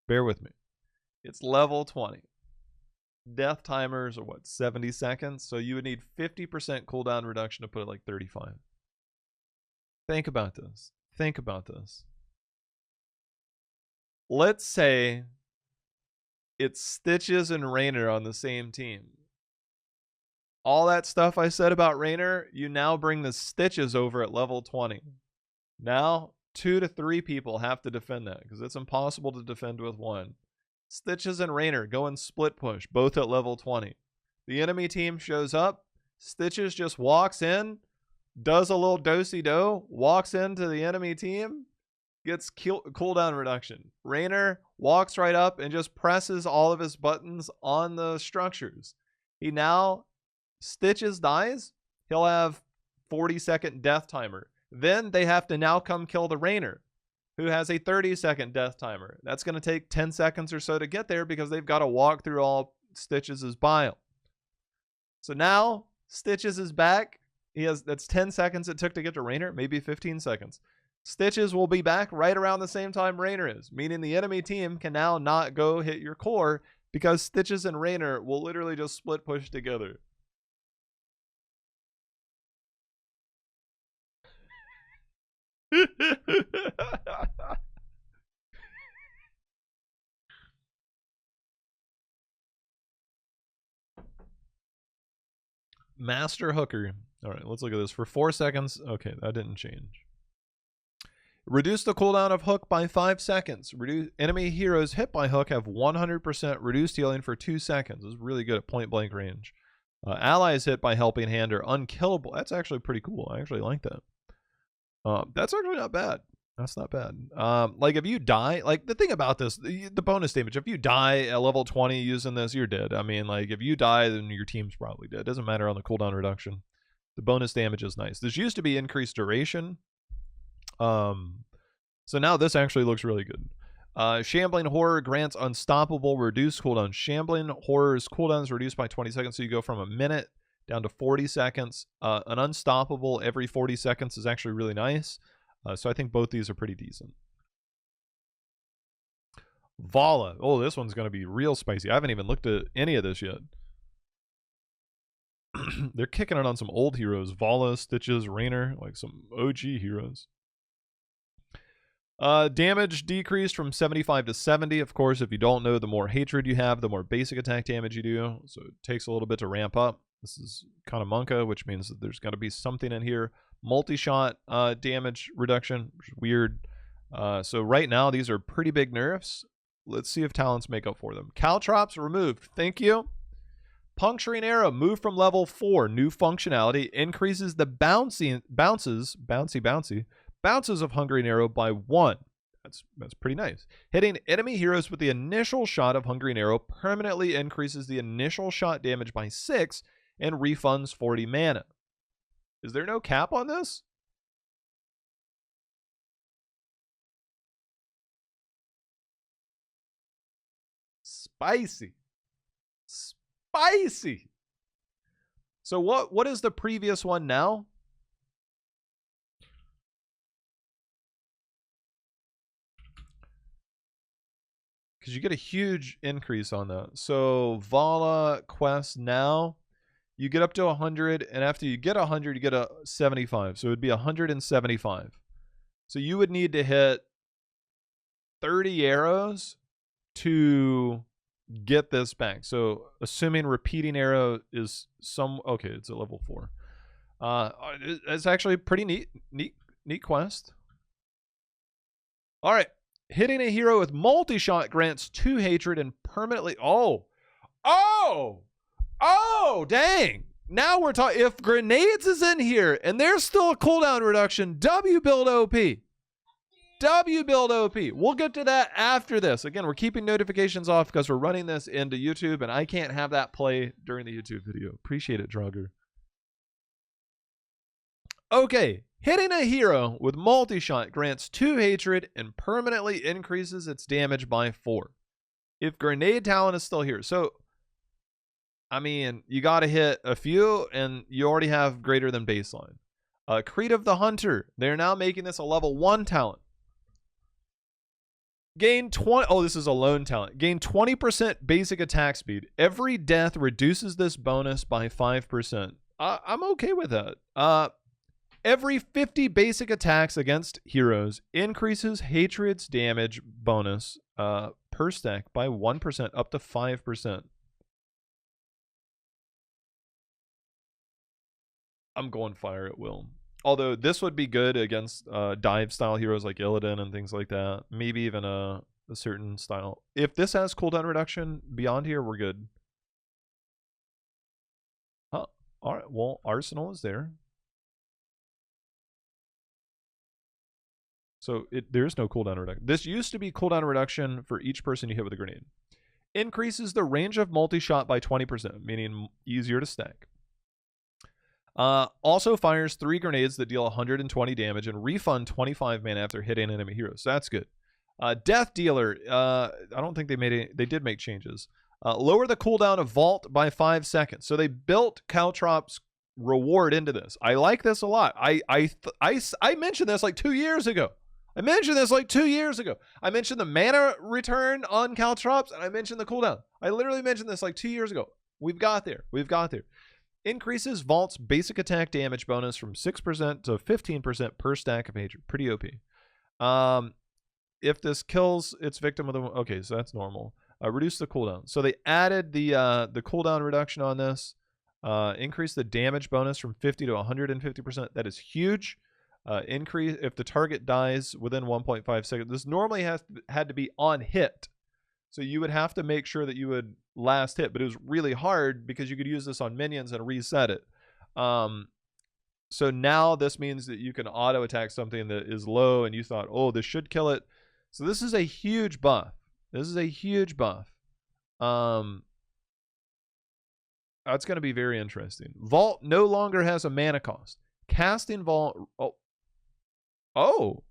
Bear with me. It's level 20. Death timers are what, 70 seconds? So you would need 50% cooldown reduction to put it like 35. Think about this. Think about this. Let's say it's Stitches and Raynor on the same team. All that stuff I said about Raynor, you now bring the Stitches over at level 20. Now, 2 to 3 people have to defend that because it's impossible to defend with one. Stitches and Raynor go and split push, both at level 20. The enemy team shows up. Stitches just walks in, does a little do-si-do, walks into the enemy team, gets cooldown reduction. Raynor walks right up and just presses all of his buttons on the structures. He now, Stitches dies, he'll have 40-second death timer. Then they have to now come kill the Raynor, who has a 30-second death timer. That's going to take 10 seconds or so to get there because they've got to walk through all Stitches' bile. So now Stitches is back. That's 10 seconds it took to get to Raynor, maybe 15 seconds. Stitches will be back right around the same time Raynor is, meaning the enemy team can now not go hit your core because Stitches and Raynor will literally just split push together. Master Hooker. All right, let's look at this. For 4 seconds. Okay, that didn't change. Reduce the cooldown of Hook by 5 seconds. Enemy heroes hit by Hook have 100% reduced healing for 2 seconds. This is really good at point blank range. Allies hit by Helping Hand are unkillable. That's actually pretty cool. I actually like that. That's actually not bad. That's not bad. Like if you die, like the thing about this, the bonus damage, if you die at level 20 using this, you're dead. I mean, like if you die, then your team's probably dead. It doesn't matter on the cooldown reduction. The bonus damage is nice. This used to be increased duration. So now this actually looks really good. Shambling Horror grants unstoppable reduced cooldown. Shambling Horror's cooldown is reduced by 20 seconds, so you go from a minute down to 40 seconds. An unstoppable every 40 seconds is actually really nice. So I think both these are pretty decent. Valla. Oh, this one's going to be real spicy. I haven't even looked at any of this yet. They're kicking it on some old heroes. Vola, Stitches, Raynor, like some OG heroes. Damage decreased from 75 to 70. Of course, if you don't know, the more hatred you have, the more basic attack damage you do. So it takes a little bit to ramp up. This is kind of Monka, which means that there's got to be something in here. Multi-shot damage reduction, which is weird. So right now, these are pretty big nerfs. Let's see if talents make up for them. Caltrops removed. Thank you. Puncturing Arrow moved from level 4. New functionality increases the bounces of Hungering Arrow by 1. That's pretty nice. Hitting enemy heroes with the initial shot of Hungering Arrow permanently increases the initial shot damage by 6 and refunds 40 mana. Is there no cap on this? Spicy. Spicy. So what is the previous one now? Because you get a huge increase on that. So Valla quest now, you get up to 100, and after you get 100, you get a 75. So it would be 175. So you would need to hit 30 arrows to get this back. So assuming repeating arrow is okay, it's at level 4. It's actually a pretty neat quest. All right. Hitting a hero with multi-shot grants 2 hatred and permanently... Oh, dang. Now we're talking... If grenades is in here and there's still a cooldown reduction, W build OP. W build OP. We'll get to that after this. Again, we're keeping notifications off because we're running this into YouTube, and I can't have that play during the YouTube video. Appreciate it, Draugr. Okay, hitting a hero with multi-shot grants 2 hatred and permanently increases its damage by 4. If grenade talent is still here. So, I mean, you got to hit a few, and you already have greater than baseline. Creed of the Hunter. They're now making this a level 1 talent. Gain 20. Oh, this is a lone talent. Gain 20% basic attack speed. Every death reduces this bonus by 5%. I'm okay with that. Every 50 basic attacks against heroes increases hatred's damage bonus per stack by 1% up to 5%. I'm going fire at will. Although this would be good against dive style heroes like Illidan and things like that. Maybe even a certain style. If this has cooldown reduction beyond here, we're good. Huh. Alright, well, Arsenal is there. So there's no cooldown reduction. This used to be cooldown reduction for each person you hit with a grenade. Increases the range of multi-shot by 20%, meaning easier to stack. Also fires 3 grenades that deal 120 damage and refund 25 mana after hitting enemy heroes. So that's good. Death Dealer. I don't think they made it. They did make changes. Lower the cooldown of Vault by 5 seconds. So they built Caltrop's reward into this. I like this a lot. I mentioned this like 2 years ago. I mentioned the mana return on Caltrops, and I mentioned the cooldown. I literally mentioned this like 2 years ago. We've got there. Increases Vault's basic attack damage bonus from 6% to 15% per stack of hatred. Pretty OP. If this kills its victim with a... Okay, so that's normal. Reduce the cooldown. So they added the cooldown reduction on this. Increase the damage bonus from 50 to 150%. That is huge. Increase if the target dies within 1.5 seconds. This normally had to be on hit. So you would have to make sure that you would last hit, but it was really hard because you could use this on minions and reset it. So now this means that you can auto attack something that is low and you thought, oh, this should kill it. So this is a huge buff. That's going to be very interesting. Vault no longer has a mana cost. Casting Vault. Oh.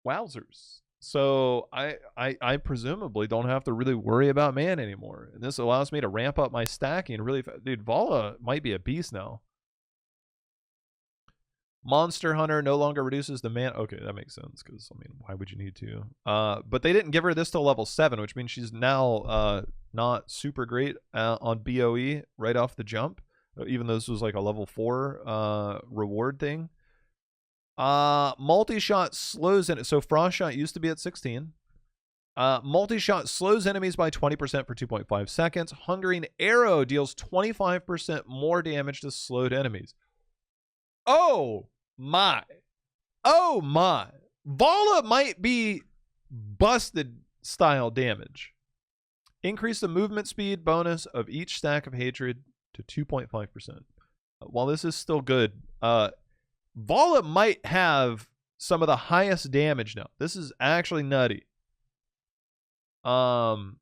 Wowzers. So I presumably don't have to really worry about mana anymore. And this allows me to ramp up my stacking really fast. Dude, Vola might be a beast now. Monster Hunter no longer reduces the mana. Okay, that makes sense because, I mean, why would you need to? But they didn't give her this till level 7, which means she's now not super great on BOE right off the jump, even though this was like a level 4 reward thing. Multi-shot slows in it. So Frost Shot used to be at 16. Multi-shot slows enemies by 20% for 2.5 seconds. Hungering Arrow deals 25% more damage to slowed enemies. Oh my. Vola might be busted style damage. Increase the movement speed bonus of each stack of hatred to 2.5%. While this is still good, Vola might have some of the highest damage now. This is actually nutty. Going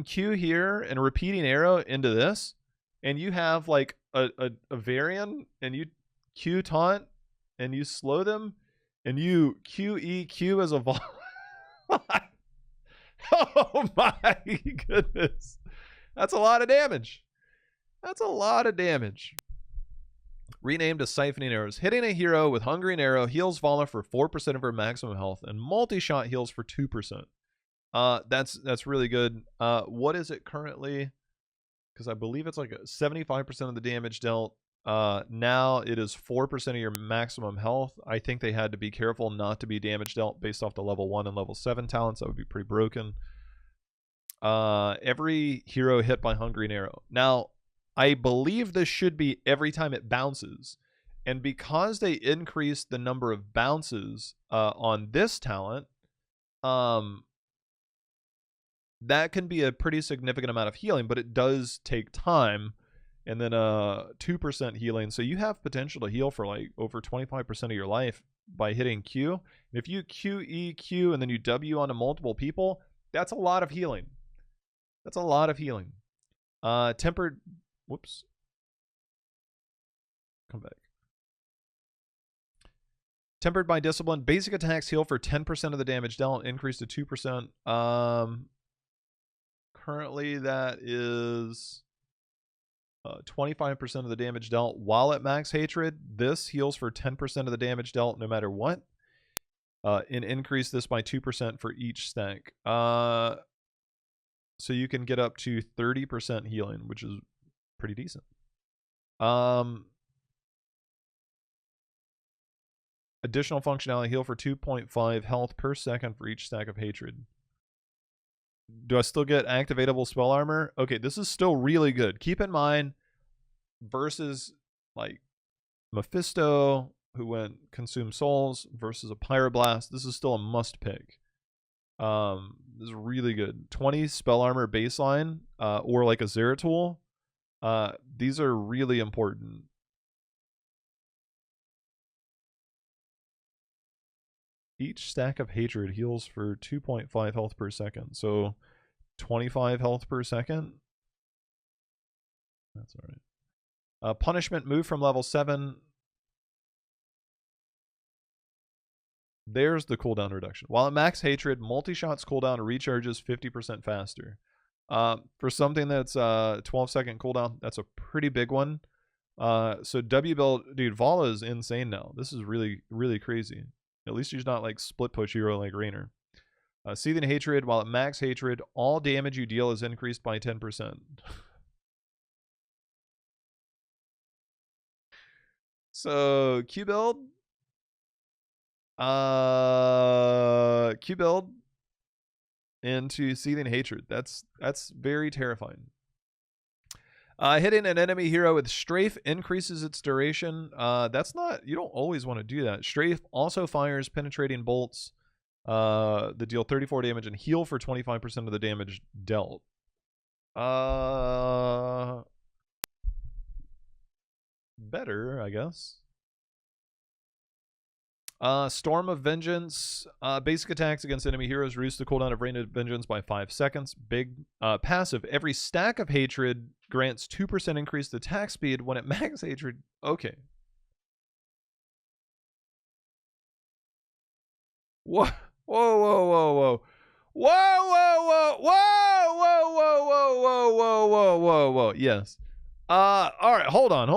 Q here and repeating arrow into this, and you have like a Varian, and you Q taunt, and you slow them, and you QEQ as a Vola. Oh my goodness. That's a lot of damage. Renamed as Siphoning Arrows. Hitting a hero with Hungering Arrow heals Vola for 4% of her maximum health, and multi-shot heals for 2%. That's really good. What is it currently? Because I believe it's like 75% of the damage dealt. Now it is 4% of your maximum health. I think they had to be careful not to be damage dealt based off the level 1 and level 7 talents. That would be pretty broken. Every hero hit by Hungering Arrow. Now, I believe this should be every time it bounces. And because they increased the number of bounces on this talent, that can be a pretty significant amount of healing, but it does take time. And then 2% healing. So you have potential to heal for like over 25% of your life by hitting Q. And if you Q, E, Q, and then you W onto multiple people, that's a lot of healing. That's a lot of healing. Tempered, whoops. Come back. Tempered by Discipline. Basic attacks heal for 10% of the damage dealt, increased to 2%. Currently that is 25% of the damage dealt while at max hatred. This heals for 10% of the damage dealt no matter what. And increase this by 2% for each stack. So you can get up to 30% healing, which is pretty decent. Additional functionality, heal for 2.5 health per second for each stack of hatred. Do I still get activatable spell armor? Okay, this is still really good. Keep in mind, versus like Mephisto, who went Consume Souls, versus a Pyroblast, this is still a must pick. This is really good. 20 spell armor baseline, or like a Zeratul. These are really important. Each stack of hatred heals for 2.5 health per second. So 25 health per second. That's all right. Punishment, move from level 7. There's the cooldown reduction. While at max hatred, multi-shots cooldown recharges 50% faster. For something that's 12-second cooldown, that's a pretty big one. So W build, dude, Valla is insane now. This is really, really crazy. At least he's not like split push hero like Raynor. Seething Hatred, while at max hatred, all damage you deal is increased by 10%. So Q build. Q build into Seething Hatred. That's very terrifying. Hitting an enemy hero with Strafe increases its duration. That's not, you don't always want to do that. Strafe also fires penetrating bolts that deal 34 damage and heal for 25% of the damage dealt. Better, I guess. Storm of Vengeance. Basic attacks against enemy heroes reduce the cooldown of Rain of Vengeance by 5 seconds. Big passive. Every stack of hatred grants 2% increased attack speed when at max hatred. Okay. Whoa, whoa, whoa, whoa, whoa. Whoa, whoa, whoa, whoa, whoa, whoa, whoa, whoa, whoa, whoa, whoa, whoa. Yes. All right, hold on.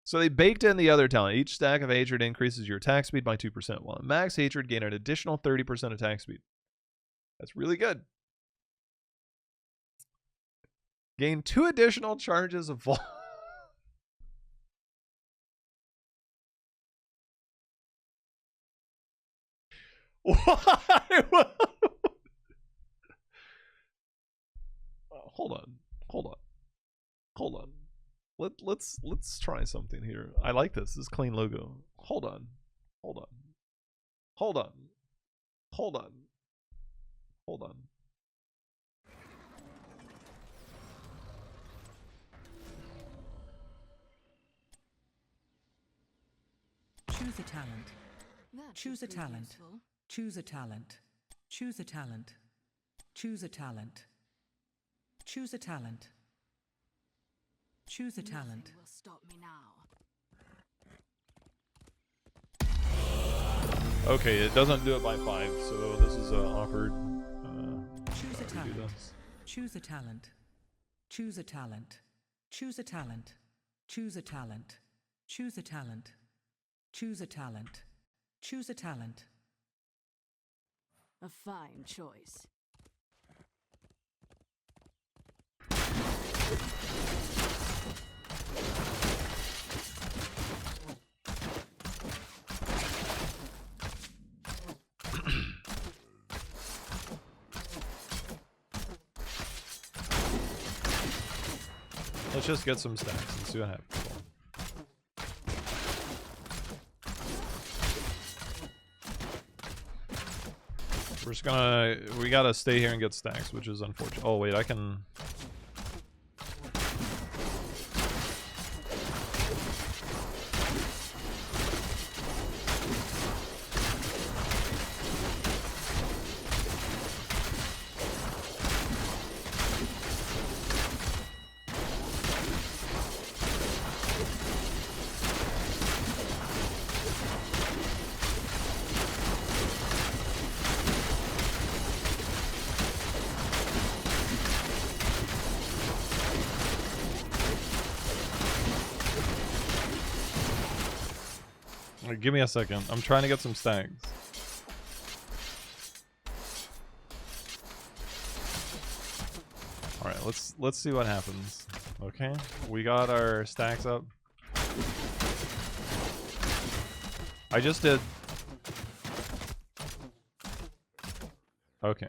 So they baked in the other talent. Each stack of hatred increases your attack speed by 2%, while at max hatred gain an additional 30% attack speed. That's really good. Gain 2 additional charges of Vola. Why? Hold on. Let's try something here. I like this. This is clean logo. Hold on. Choose a talent. Choose a talent. Choose a talent. Choose a talent. Choose a talent. Choose a talent. Choose a talent. Will stop me now. Okay, it doesn't do it by 5, so this is awkward. Choose a talent. Choose a talent. Choose a talent. Choose a talent. Choose a talent. Choose a talent. Choose a talent. Choose a talent. A fine choice. Let's just get some stacks and see what happens. We're just gonna... We gotta stay here and get stacks, which is unfortunate. Oh, wait, I can... Give me a second. I'm trying to get some stacks. All right, let's see what happens. Okay, we got our stacks up. I just did. Okay.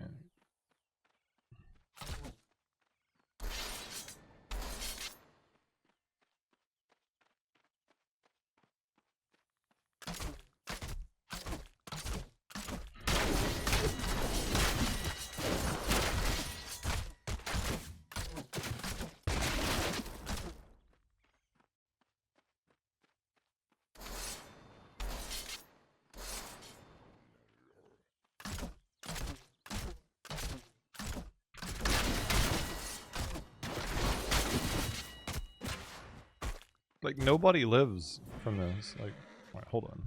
Like, nobody lives from this. Like, alright, hold on.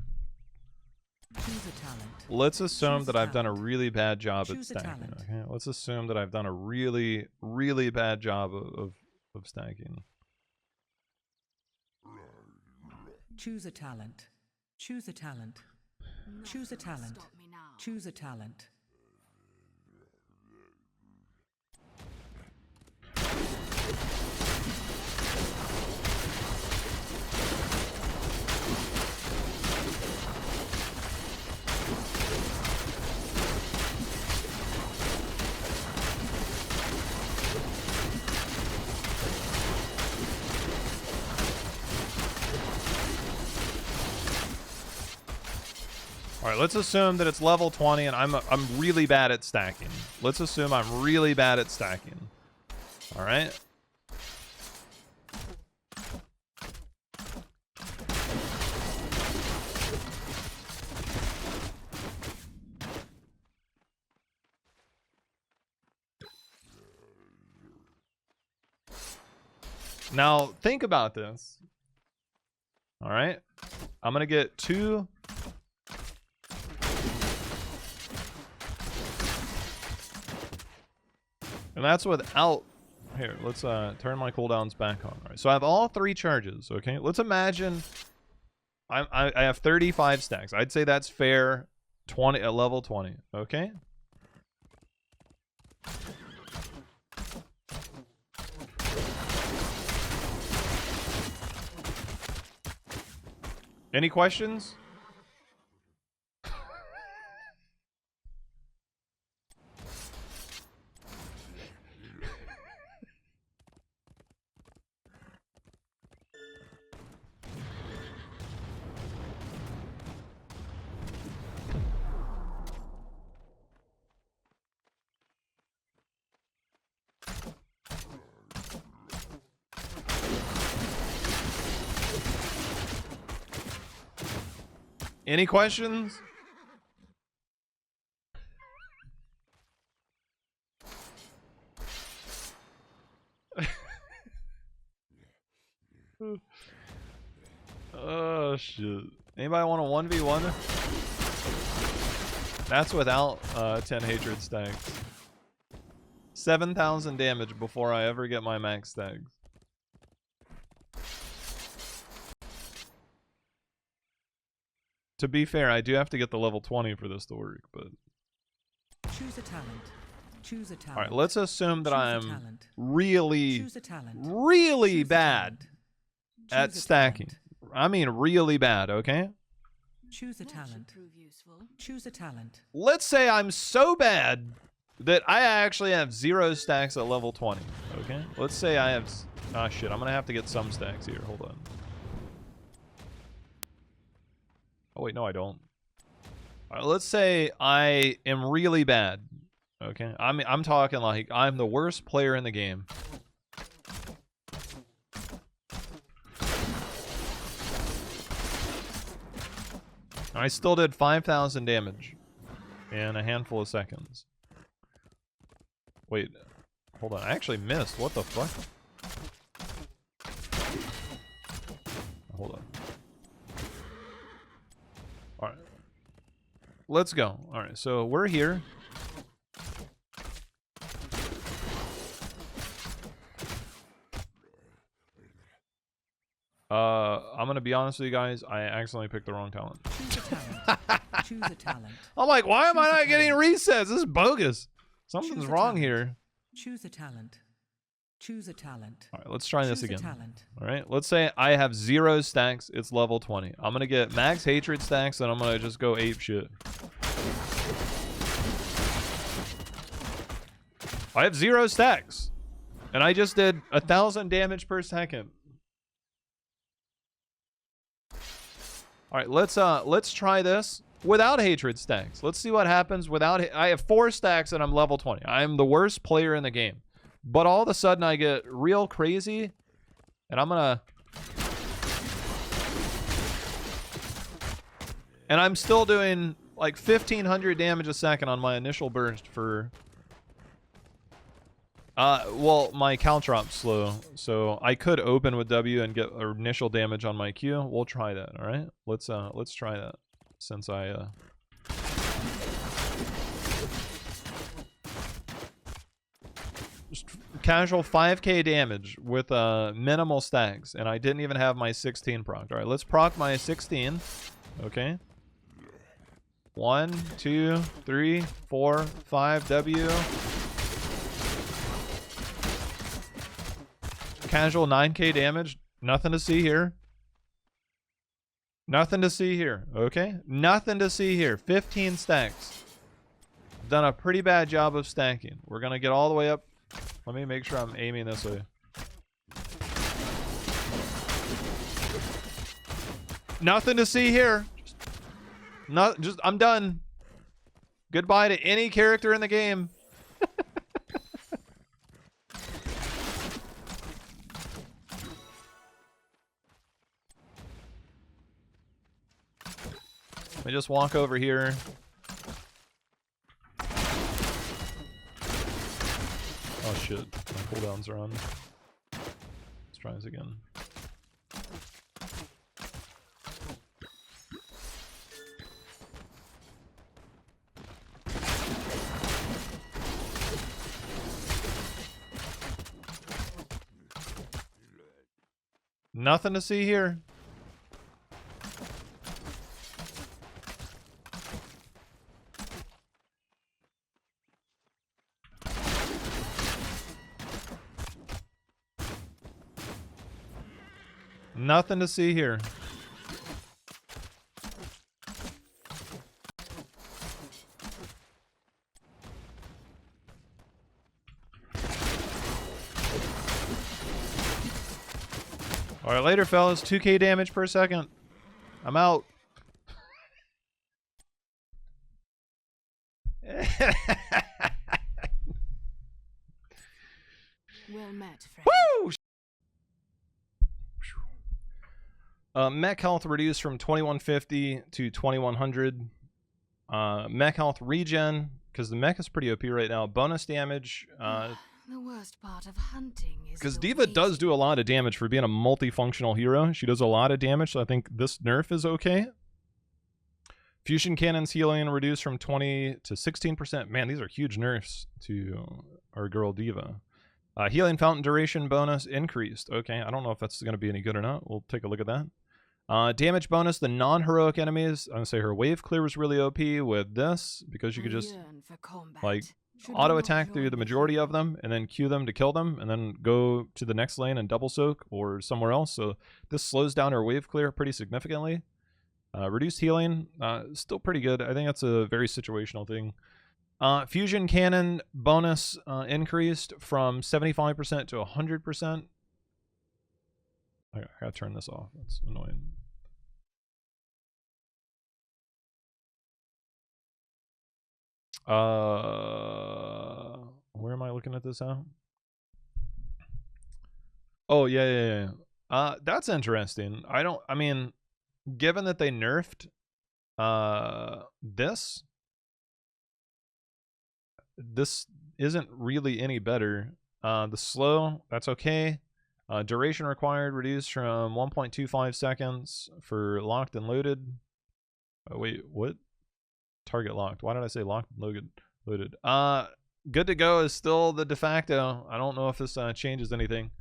Choose a talent. Let's assume Choose that a I've done a talent. really bad job at Choose a stacking. talent. Okay, let's assume that I've done a really, really bad job of stacking. Choose a talent. Choose a talent. Choose a talent. Choose a talent. Alright, let's assume that it's level 20 and I'm really bad at stacking. Let's assume I'm really bad at stacking. Alright. Now, think about this. Alright. I'm gonna get 2... And that's without... Here, let's turn my cooldowns back on. All right, so I have all 3 charges, okay? Let's imagine I have 35 stacks. I'd say that's fair 20 at level 20, okay? Any questions? Any questions? Oh shit. Anybody want a 1v1? That's without 10 hatred stacks. 7,000 damage before I ever get my max stacks. To be fair, I do have to get the level 20 for this to work, but... Choose a talent. Choose a talent. Alright, let's assume that Choose a I'm talent. really, Choose a talent. really Choose a bad talent. at Choose a stacking. talent. I mean really bad, okay? Choose a talent. Choose a talent. Let's say I'm so bad that I actually have 0 stacks at level 20, okay? Let's say I have... Ah, shit, I'm gonna have to get some stacks here. Hold on. Oh, wait, no, I don't. Let's say I am really bad. Okay, I'm talking like I'm the worst player in the game. I still did 5,000 damage in a handful of seconds. Wait, hold on. I actually missed. What the fuck? Hold on. Alright. Let's go. Alright, so we're here. I'm gonna be honest with you guys. I accidentally picked the wrong talent. Choose a talent. Choose a talent. I'm like, why am I Choose a not getting talent. resets? This is bogus. Something's Choose a wrong talent. here. Choose a talent. Choose a talent. All right, let's try this Choose a again. talent. All right, let's say I have 0 stacks. It's level 20. I'm gonna get max hatred stacks, and I'm gonna just go ape shit. I have 0 stacks, and I just did 1,000 damage per second. All right, let's try this without hatred stacks. Let's see what happens without. I have 4 stacks, and I'm level 20. I'm the worst player in the game. But all of a sudden, I get real crazy, and I'm gonna... And I'm still doing, like, 1,500 damage a second on my initial burst for... well, my caltrop's slow, so I could open with W and get initial damage on my Q. We'll try that, alright? Let's try that, since I, Just casual 5k damage with minimal stacks, and I didn't even have my 16 proc. All right, let's proc my 16. Okay. 1, 2, 3, 4, 5 W. Casual 9k damage. Nothing to see here. Nothing to see here. Okay. Nothing to see here. 15 stacks. Done a pretty bad job of stacking. We're gonna get all the way up. Let me make sure I'm aiming this way. Nothing to see here. I'm done. Goodbye to any character in the game. Let me just walk over here. Oh shit, my cooldowns are on. Let's try this again. Nothing to see here. Nothing to see here. All right, later, fellas. 2k damage per second. I'm out. Well met, friend. Woo! Mech health reduced from 2150 to 2100. Mech health regen, because the mech is pretty OP right now. Bonus damage. The worst part of hunting is Because the D.Va does do a lot of damage for being a multifunctional hero. She does a lot of damage, so I think this nerf is okay. Fusion cannon's healing reduced from 20 to 16%. Man, these are huge nerfs to our girl D.Va. Healing fountain duration bonus increased. Okay, I don't know if that's going to be any good or not. We'll take a look at that. Damage bonus, the non-heroic enemies. I'm going to say her wave clear was really OP with this, because you could just like auto attack through the majority of them and then Q them to kill them and then go to the next lane and double soak or somewhere else. So this slows down her wave clear pretty significantly. Reduced healing, still pretty good. I think that's a very situational thing. Fusion cannon bonus increased from 75% to 100%. I gotta turn this off. That's annoying. Where am I looking at this at? Oh, yeah. That's interesting. I mean, given that they nerfed this isn't really any better. The slow, that's okay. Duration required reduced from 1.25 seconds for locked and loaded. Oh, wait, what? Target locked. Why did I say locked and loaded? Good to go is still the de facto. I don't know if this changes anything.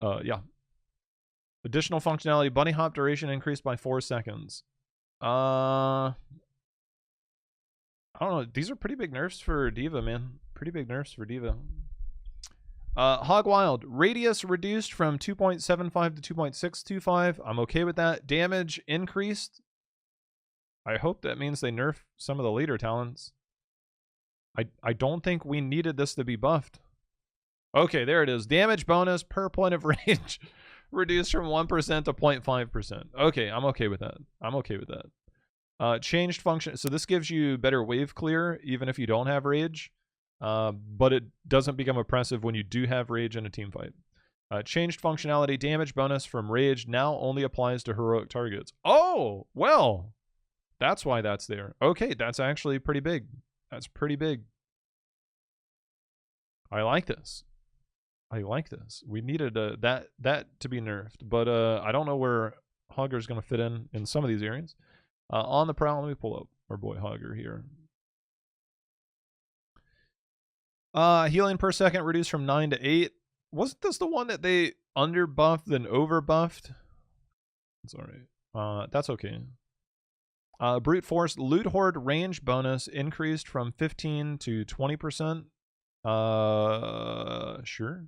Yeah. Additional functionality, bunny hop duration increased by 4 seconds. I don't know. These are pretty big nerfs for D.Va, man. Pretty big nerfs for D.Va. Hog Wild. Radius reduced from 2.75 to 2.625. I'm okay with that. Damage increased. I hope that means they nerf some of the later talents. I don't think we needed this to be buffed. Okay, there it is. Damage bonus per point of range reduced from 1% to 0.5%. Okay, I'm okay with that. I'm okay with that. Changed function. So this gives you better wave clear even if you don't have rage. But it doesn't become oppressive when you do have rage in a team fight. Changed functionality. Damage bonus from rage now only applies to heroic targets. Oh, well, that's why that's there. Okay, that's actually pretty big. That's pretty big. I like this. I like this. We needed that to be nerfed, but I don't know where Hogger's going to fit in some of these areas. On the prowl, let me pull up our boy Hogger here. Healing per second reduced from 9 to 8. Wasn't this the one that they under-buffed and over-buffed? It's alright. That's okay. Brute Force Loot Horde range bonus increased from 15 to 20%. Sure.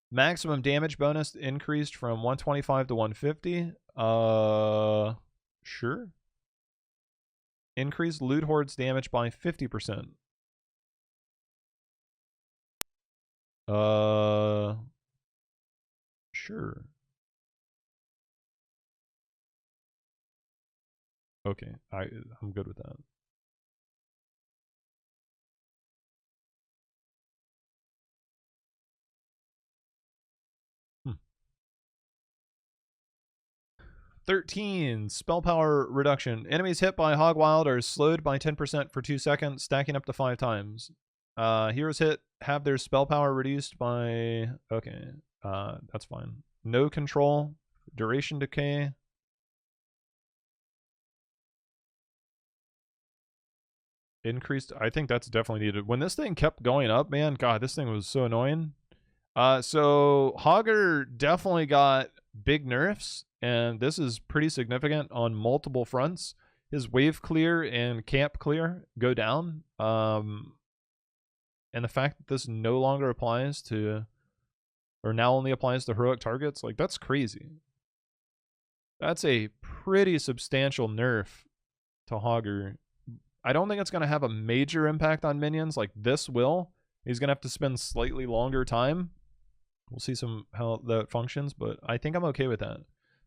Maximum damage bonus increased from 125 to 150. Sure. Increased Loot Horde's damage by 50%. Sure. Okay, I'm good with that. Hmm. 13, spell power reduction. Enemies hit by Hog Wild are slowed by 10% for 2 seconds, stacking up to 5 times. Heroes hit have their spell power reduced by... Okay, that's fine. No control. Duration decay. Increased. I think that's definitely needed. When this thing kept going up, man, God, this thing was so annoying. So Hogger definitely got big nerfs, and this is pretty significant on multiple fronts. His wave clear and camp clear go down. And the fact that this no longer applies to, or now only applies to heroic targets, like, that's crazy. That's a pretty substantial nerf to Hogger. I don't think it's going to have a major impact on minions. Like, this will. He's going to have to spend slightly longer time. We'll see how that functions, but I think I'm okay with that.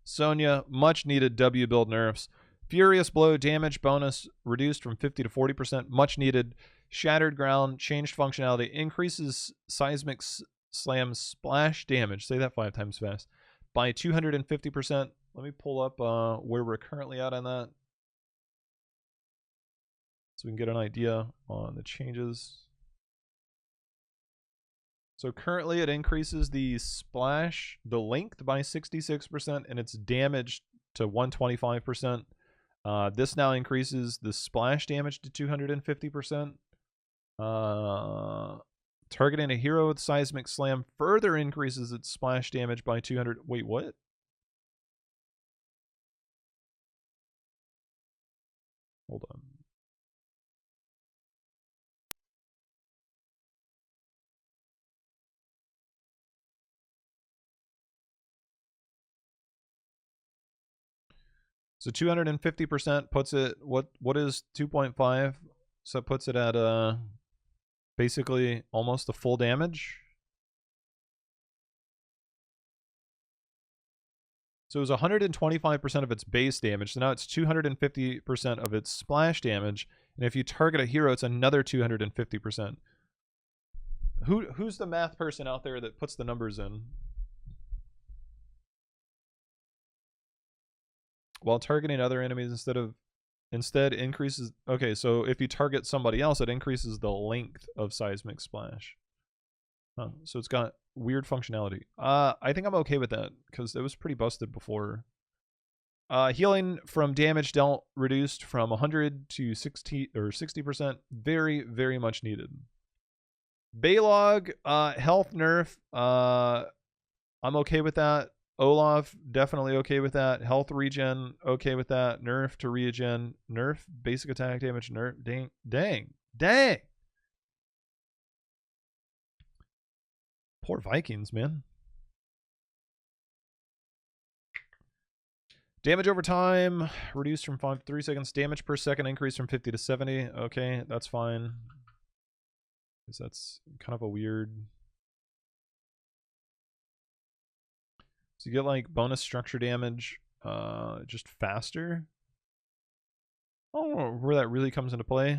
Sonia, much needed W build nerfs. Furious Blow damage bonus reduced from 50 to 40%. Much needed. Shattered Ground changed functionality. Increases Seismic Slam splash damage. Say that 5 times fast. By 250%. Let me pull up where we're currently at on that, so we can get an idea on the changes. So currently it increases the splash, the length by 66%, and its damage to 125%. This now increases the splash damage to 250%. Targeting a hero with Seismic Slam further increases its splash damage by 200. Wait, what? Hold on. So 250% puts it, what is 2.5? So it puts it at basically almost the full damage. So it was 125% of its base damage. So now it's 250% of its splash damage. And if you target a hero, it's another 250%. Who's the math person out there that puts the numbers in? While targeting other enemies instead increases. Okay, so if you target somebody else, it increases the length of seismic splash. Huh, so it's got weird functionality. I think I'm okay with that because it was pretty busted before. Healing from damage dealt reduced from 100 to 60 or 60%. Very, very much needed. Baylog, health nerf. I'm okay with that. Olaf, definitely okay with that. Health regen, okay with that. Nerf to regen. Nerf, basic attack damage. Nerf, dang. Poor Vikings, man. Damage over time, reduced from 5 to 3 seconds. Damage per second increased from 50 to 70. Okay, that's fine. Because that's kind of a weird... So you get like bonus structure damage just faster. I don't know where that really comes into play.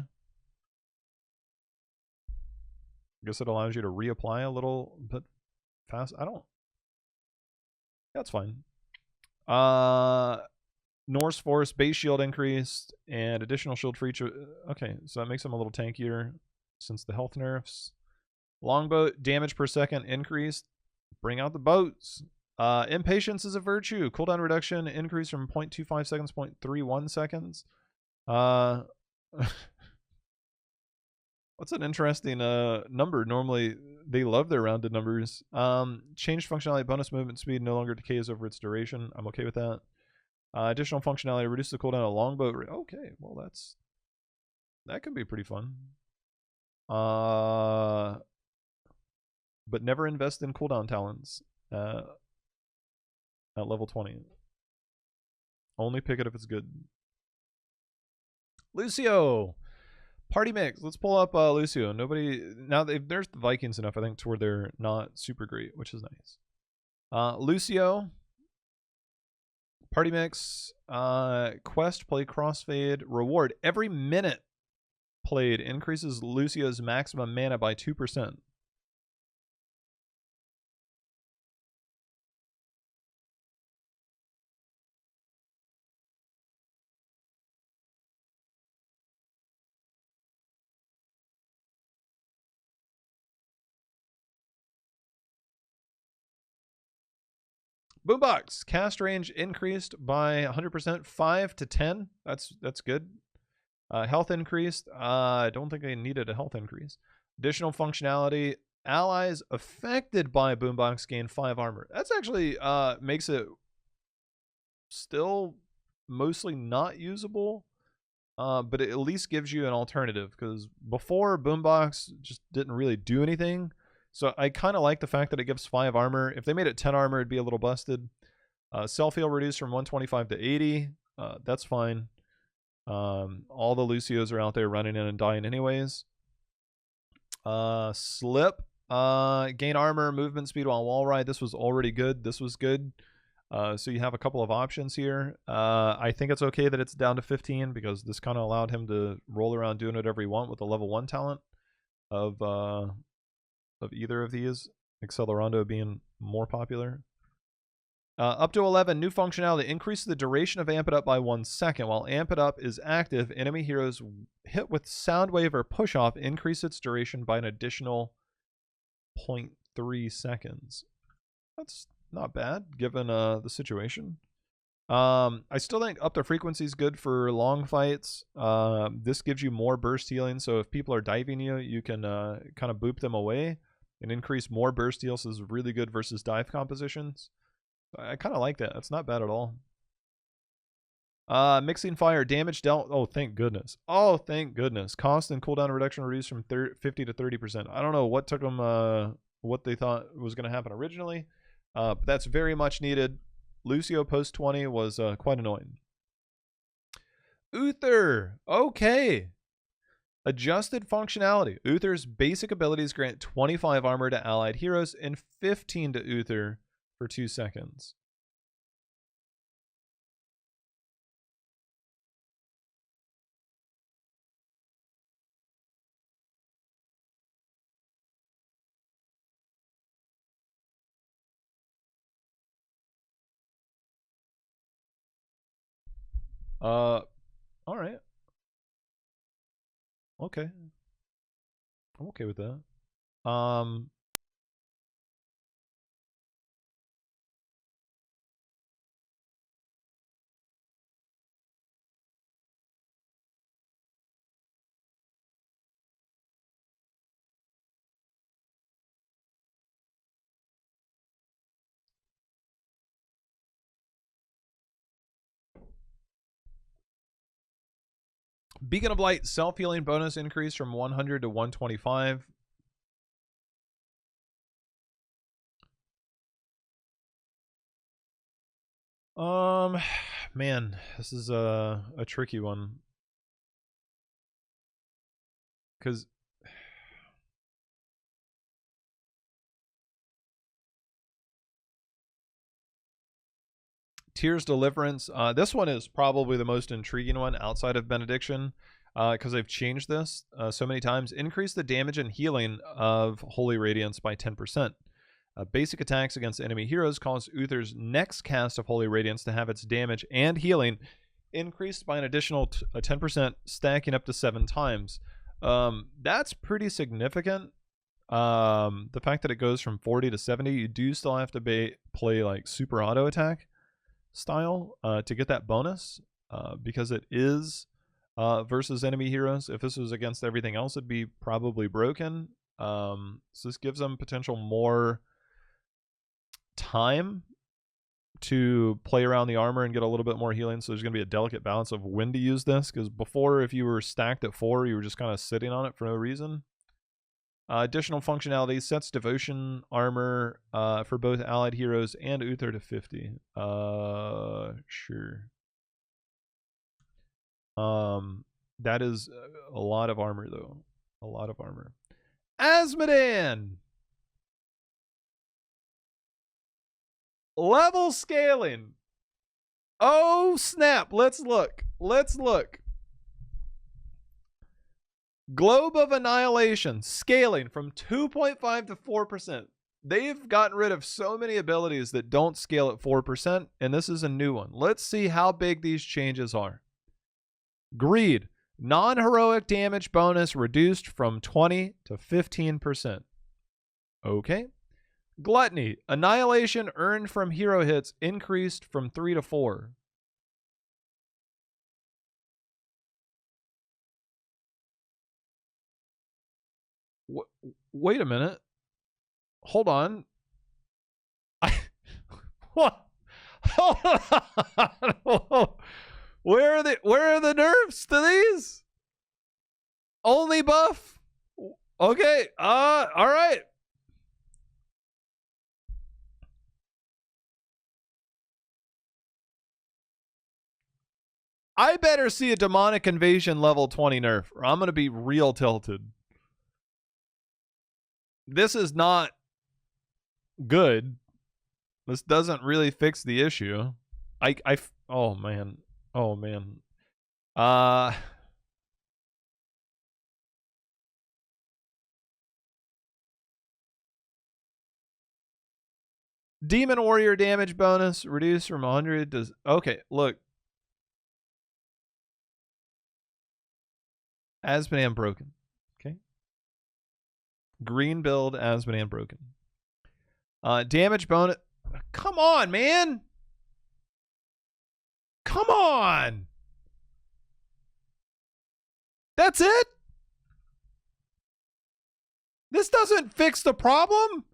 I guess it allows you to reapply a little bit fast. I don't... That's fine. Norse Force base shield increased and additional shield for each. Okay, so that makes them a little tankier since the health nerfs. Longbow damage per second increased. Bring out the boats. Impatience is a virtue. Cooldown reduction increased from 0.25 seconds, 0.31 seconds. What's an interesting number? Normally, they love their rounded numbers. Changed functionality, bonus movement speed no longer decays over its duration. I'm okay with that. Additional functionality, reduce the cooldown of longbow. Okay, well that could be pretty fun. But never invest in cooldown talents at level 20. Only pick it if it's good. Lucio! Party mix. Let's pull up Lucio. Nobody... Now, there's the Vikings enough, I think, to where they're not super great, which is nice. Lucio. Party mix. Quest, play crossfade. Reward. Every minute played increases Lucio's maximum mana by 2%. Boombox cast range increased by 100%, 5 to 10. That's good. Health increased. I don't think I needed a health increase. Additional functionality. Allies affected by Boombox gain 5 armor. That's actually makes it still mostly not usable, but it at least gives you an alternative because before Boombox just didn't really do anything. So I kind of like the fact that it gives 5 armor. If they made it 10 armor, it'd be a little busted. Self-heal reduced from 125 to 80. That's fine. All the Lucios are out there running in and dying anyways. Slip. Gain armor, movement speed while wall ride. This was already good. This was good. So you have a couple of options here. I think it's okay that it's down to 15 because this kind of allowed him to roll around doing whatever he want with the level 1 talent of either of these, Accelerando being more popular. Up to 11, new functionality. Increase the duration of Amp It Up by 1 second. While Amp It Up is active, enemy heroes hit with Soundwave or Push Off increase its duration by an additional 0.3 seconds. That's not bad, given the situation. I still think up the frequency is good for long fights. This gives you more burst healing, so if people are diving you, you can kind of boop them away and increase more burst heal. So this is really good versus dive compositions. I kind of like that. That's not bad at all. Mixing fire, damage dealt. Oh, thank goodness. Oh, thank goodness. Cost and cooldown reduction reduced from 50 to 30%. I don't know what took them, what they thought was going to happen originally. But that's very much needed. Lucio post 20 was quite annoying. Uther. Okay. Adjusted functionality. Uther's basic abilities grant 25 armor to allied heroes and 15 to Uther for 2 seconds. All right. Okay. I'm okay with that. Beacon of Light self-healing bonus increase from 100 to 125. Man, this is a tricky one. Because Tears Deliverance, this one is probably the most intriguing one outside of Benediction, because they've changed this so many times. Increase the damage and healing of Holy Radiance by 10%. Basic attacks against enemy heroes cause Uther's next cast of Holy Radiance to have its damage and healing increased by an additional 10%, stacking up to 7 times. That's pretty significant. The fact that it goes from 40 to 70, you do still have to play like super auto attack style to get that bonus, because it is versus enemy heroes. If this was against everything else, it'd be probably broken. So this gives them potential more time to play around the armor and get a little bit more healing. So there's going to be a delicate balance of when to use this, because before, if you were stacked at 4, you were just kind of sitting on it for no reason. Additional functionality sets devotion armor for both allied heroes and Uther to 50. Sure. That is a lot of armor, though. A lot of armor. Asmodan! Level scaling. Oh, snap. Let's look. Let's look. Globe of Annihilation, scaling from 2.5 to 4%. They've gotten rid of so many abilities that don't scale at 4%, and this is a new one. Let's see how big these changes are. Greed, non-heroic damage bonus reduced from 20 to 15%. Okay. Gluttony, Annihilation earned from hero hits increased from 3 to 4. Wait a minute. Hold on. What? Hold on. Where are the nerfs to these? Only buff? Okay. All right. I better see a Demonic Invasion level 20 nerf, or I'm going to be real tilted. This is not good. This doesn't really fix the issue. Oh man. Oh man. Demon Warrior damage bonus reduced from 100 to... Okay, look. Asmodan broken. Okay. Green build, Asmodan broken. Damage bonus. Come on, man. Come on. That's it? This doesn't fix the problem?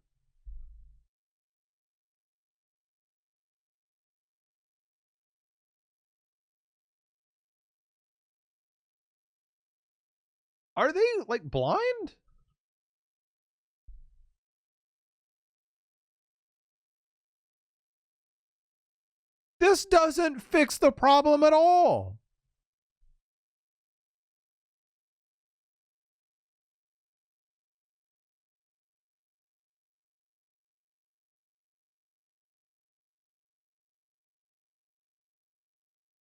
Are they, like, blind? This doesn't fix the problem at all.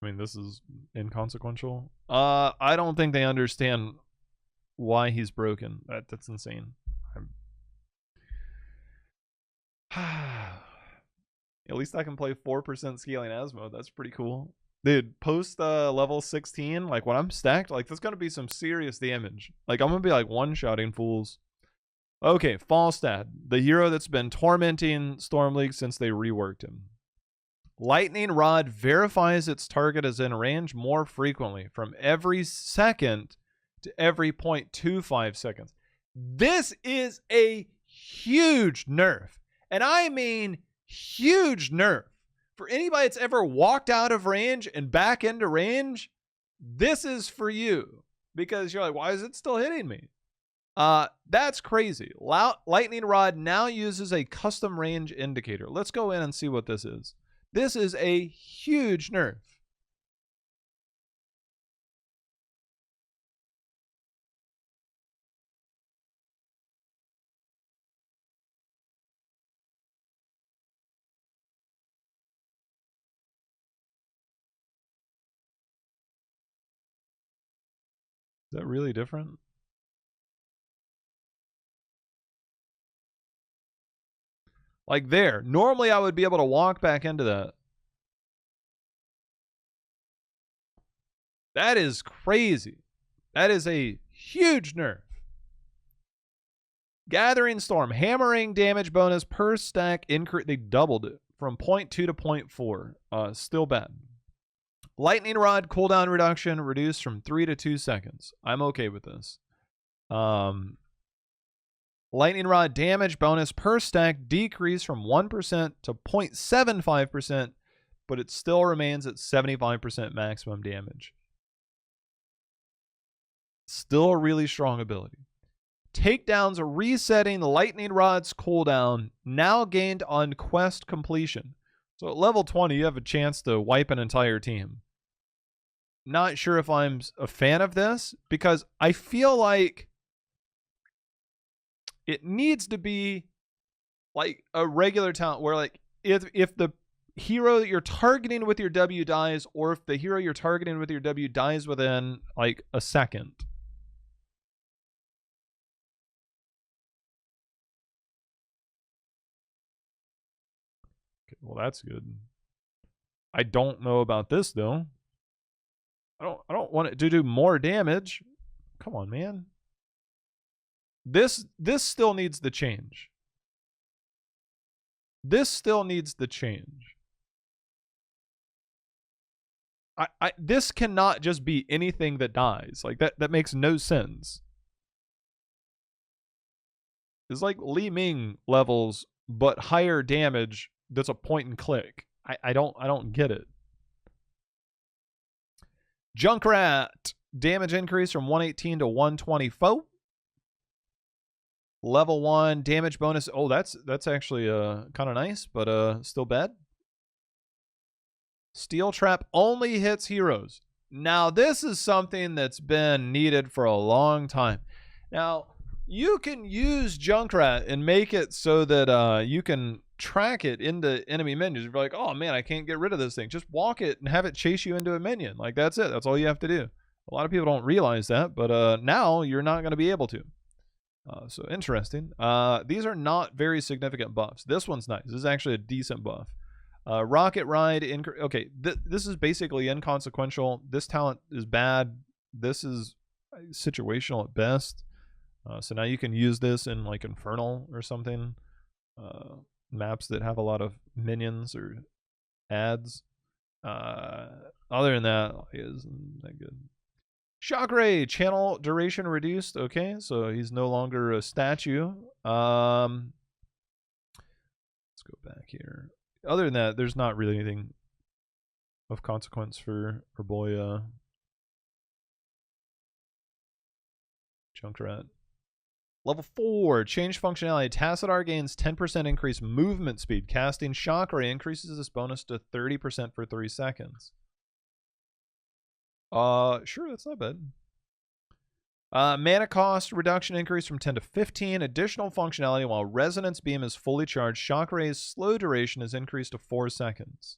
I mean, this is inconsequential. I don't think they understand why he's broken. That's insane. At least I can play 4% scaling Asmo. That's pretty cool. Dude, post level 16, like when I'm stacked, like there's gonna be some serious damage. Like I'm gonna be like one-shotting fools. Okay, Falstad, the hero that's been tormenting Storm League since they reworked him. Lightning Rod verifies its target is in range more frequently, from every second to every 0.25 seconds. This is a huge nerf. And I mean huge nerf. For anybody that's ever walked out of range and back into range, this is for you. Because you're like, why is it still hitting me? That's crazy. Lightning Rod now uses a custom range indicator. Let's go in and see what this is. This is a huge nerf. Is that really different? Like there. Normally I would be able to walk back into that. That is crazy. That is a huge nerf. Gathering Storm. Hammering damage bonus per stack increase. They doubled it from 0.2 to 0.4. Still bad. Lightning Rod cooldown reduction reduced from 3 to 2 seconds. I'm okay with this. Lightning Rod damage bonus per stack decreased from 1% to 0.75%, but it still remains at 75% maximum damage. Still a really strong ability. Takedowns resetting Lightning Rod's cooldown now gained on quest completion. So at level 20, you have a chance to wipe an entire team. Not sure if I'm a fan of this, because I feel like it needs to be like a regular talent where, like, if the hero that you're targeting with your W dies, or if the hero you're targeting with your W dies within like a second. Okay, well, that's good. I don't know about this though. I don't want it to do more damage. Come on, man. This still needs the change. This still needs the change. This cannot just be anything that dies. Like that makes no sense. It's like Li Ming levels, but higher damage. That's a point and click. I don't get it. Junkrat damage increase from 118 to 124. Level 1 damage bonus. Oh, that's actually kind of nice, but still bad. Steel Trap only hits heroes. Now, this is something that's been needed for a long time. Now, you can use Junkrat and make it so that you can track it into enemy minions. You're like, oh man, I can't get rid of this thing. Just walk it and have it chase you into a minion. Like, that's it. That's all you have to do. A lot of people don't realize that, but now you're not going to be able to. So interesting. These are not very significant buffs. This one's nice. This is actually a decent buff. Rocket Ride. Okay, this is basically inconsequential. This talent is bad. This is situational at best. So now you can use this in like Infernal or something. Maps that have a lot of minions or ads. Other than that, isn't that good. Shock Ray, channel duration reduced. Okay, so he's no longer a statue. Let's go back here. Other than that, there's not really anything of consequence for boy Junkrat. Level 4, change functionality. Tassadar gains 10% increased movement speed. Casting Shock Ray increases this bonus to 30% for 3 seconds. Sure, that's not bad. Mana cost reduction increase from 10 to 15. Additional functionality while Resonance Beam is fully charged. Shock Ray's slow duration is increased to 4 seconds.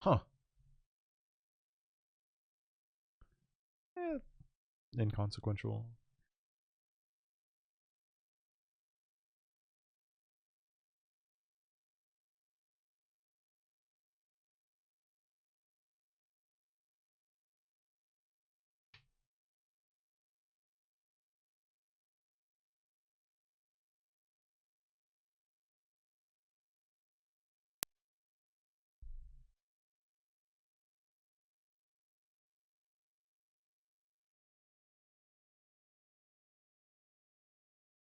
Huh. Inconsequential.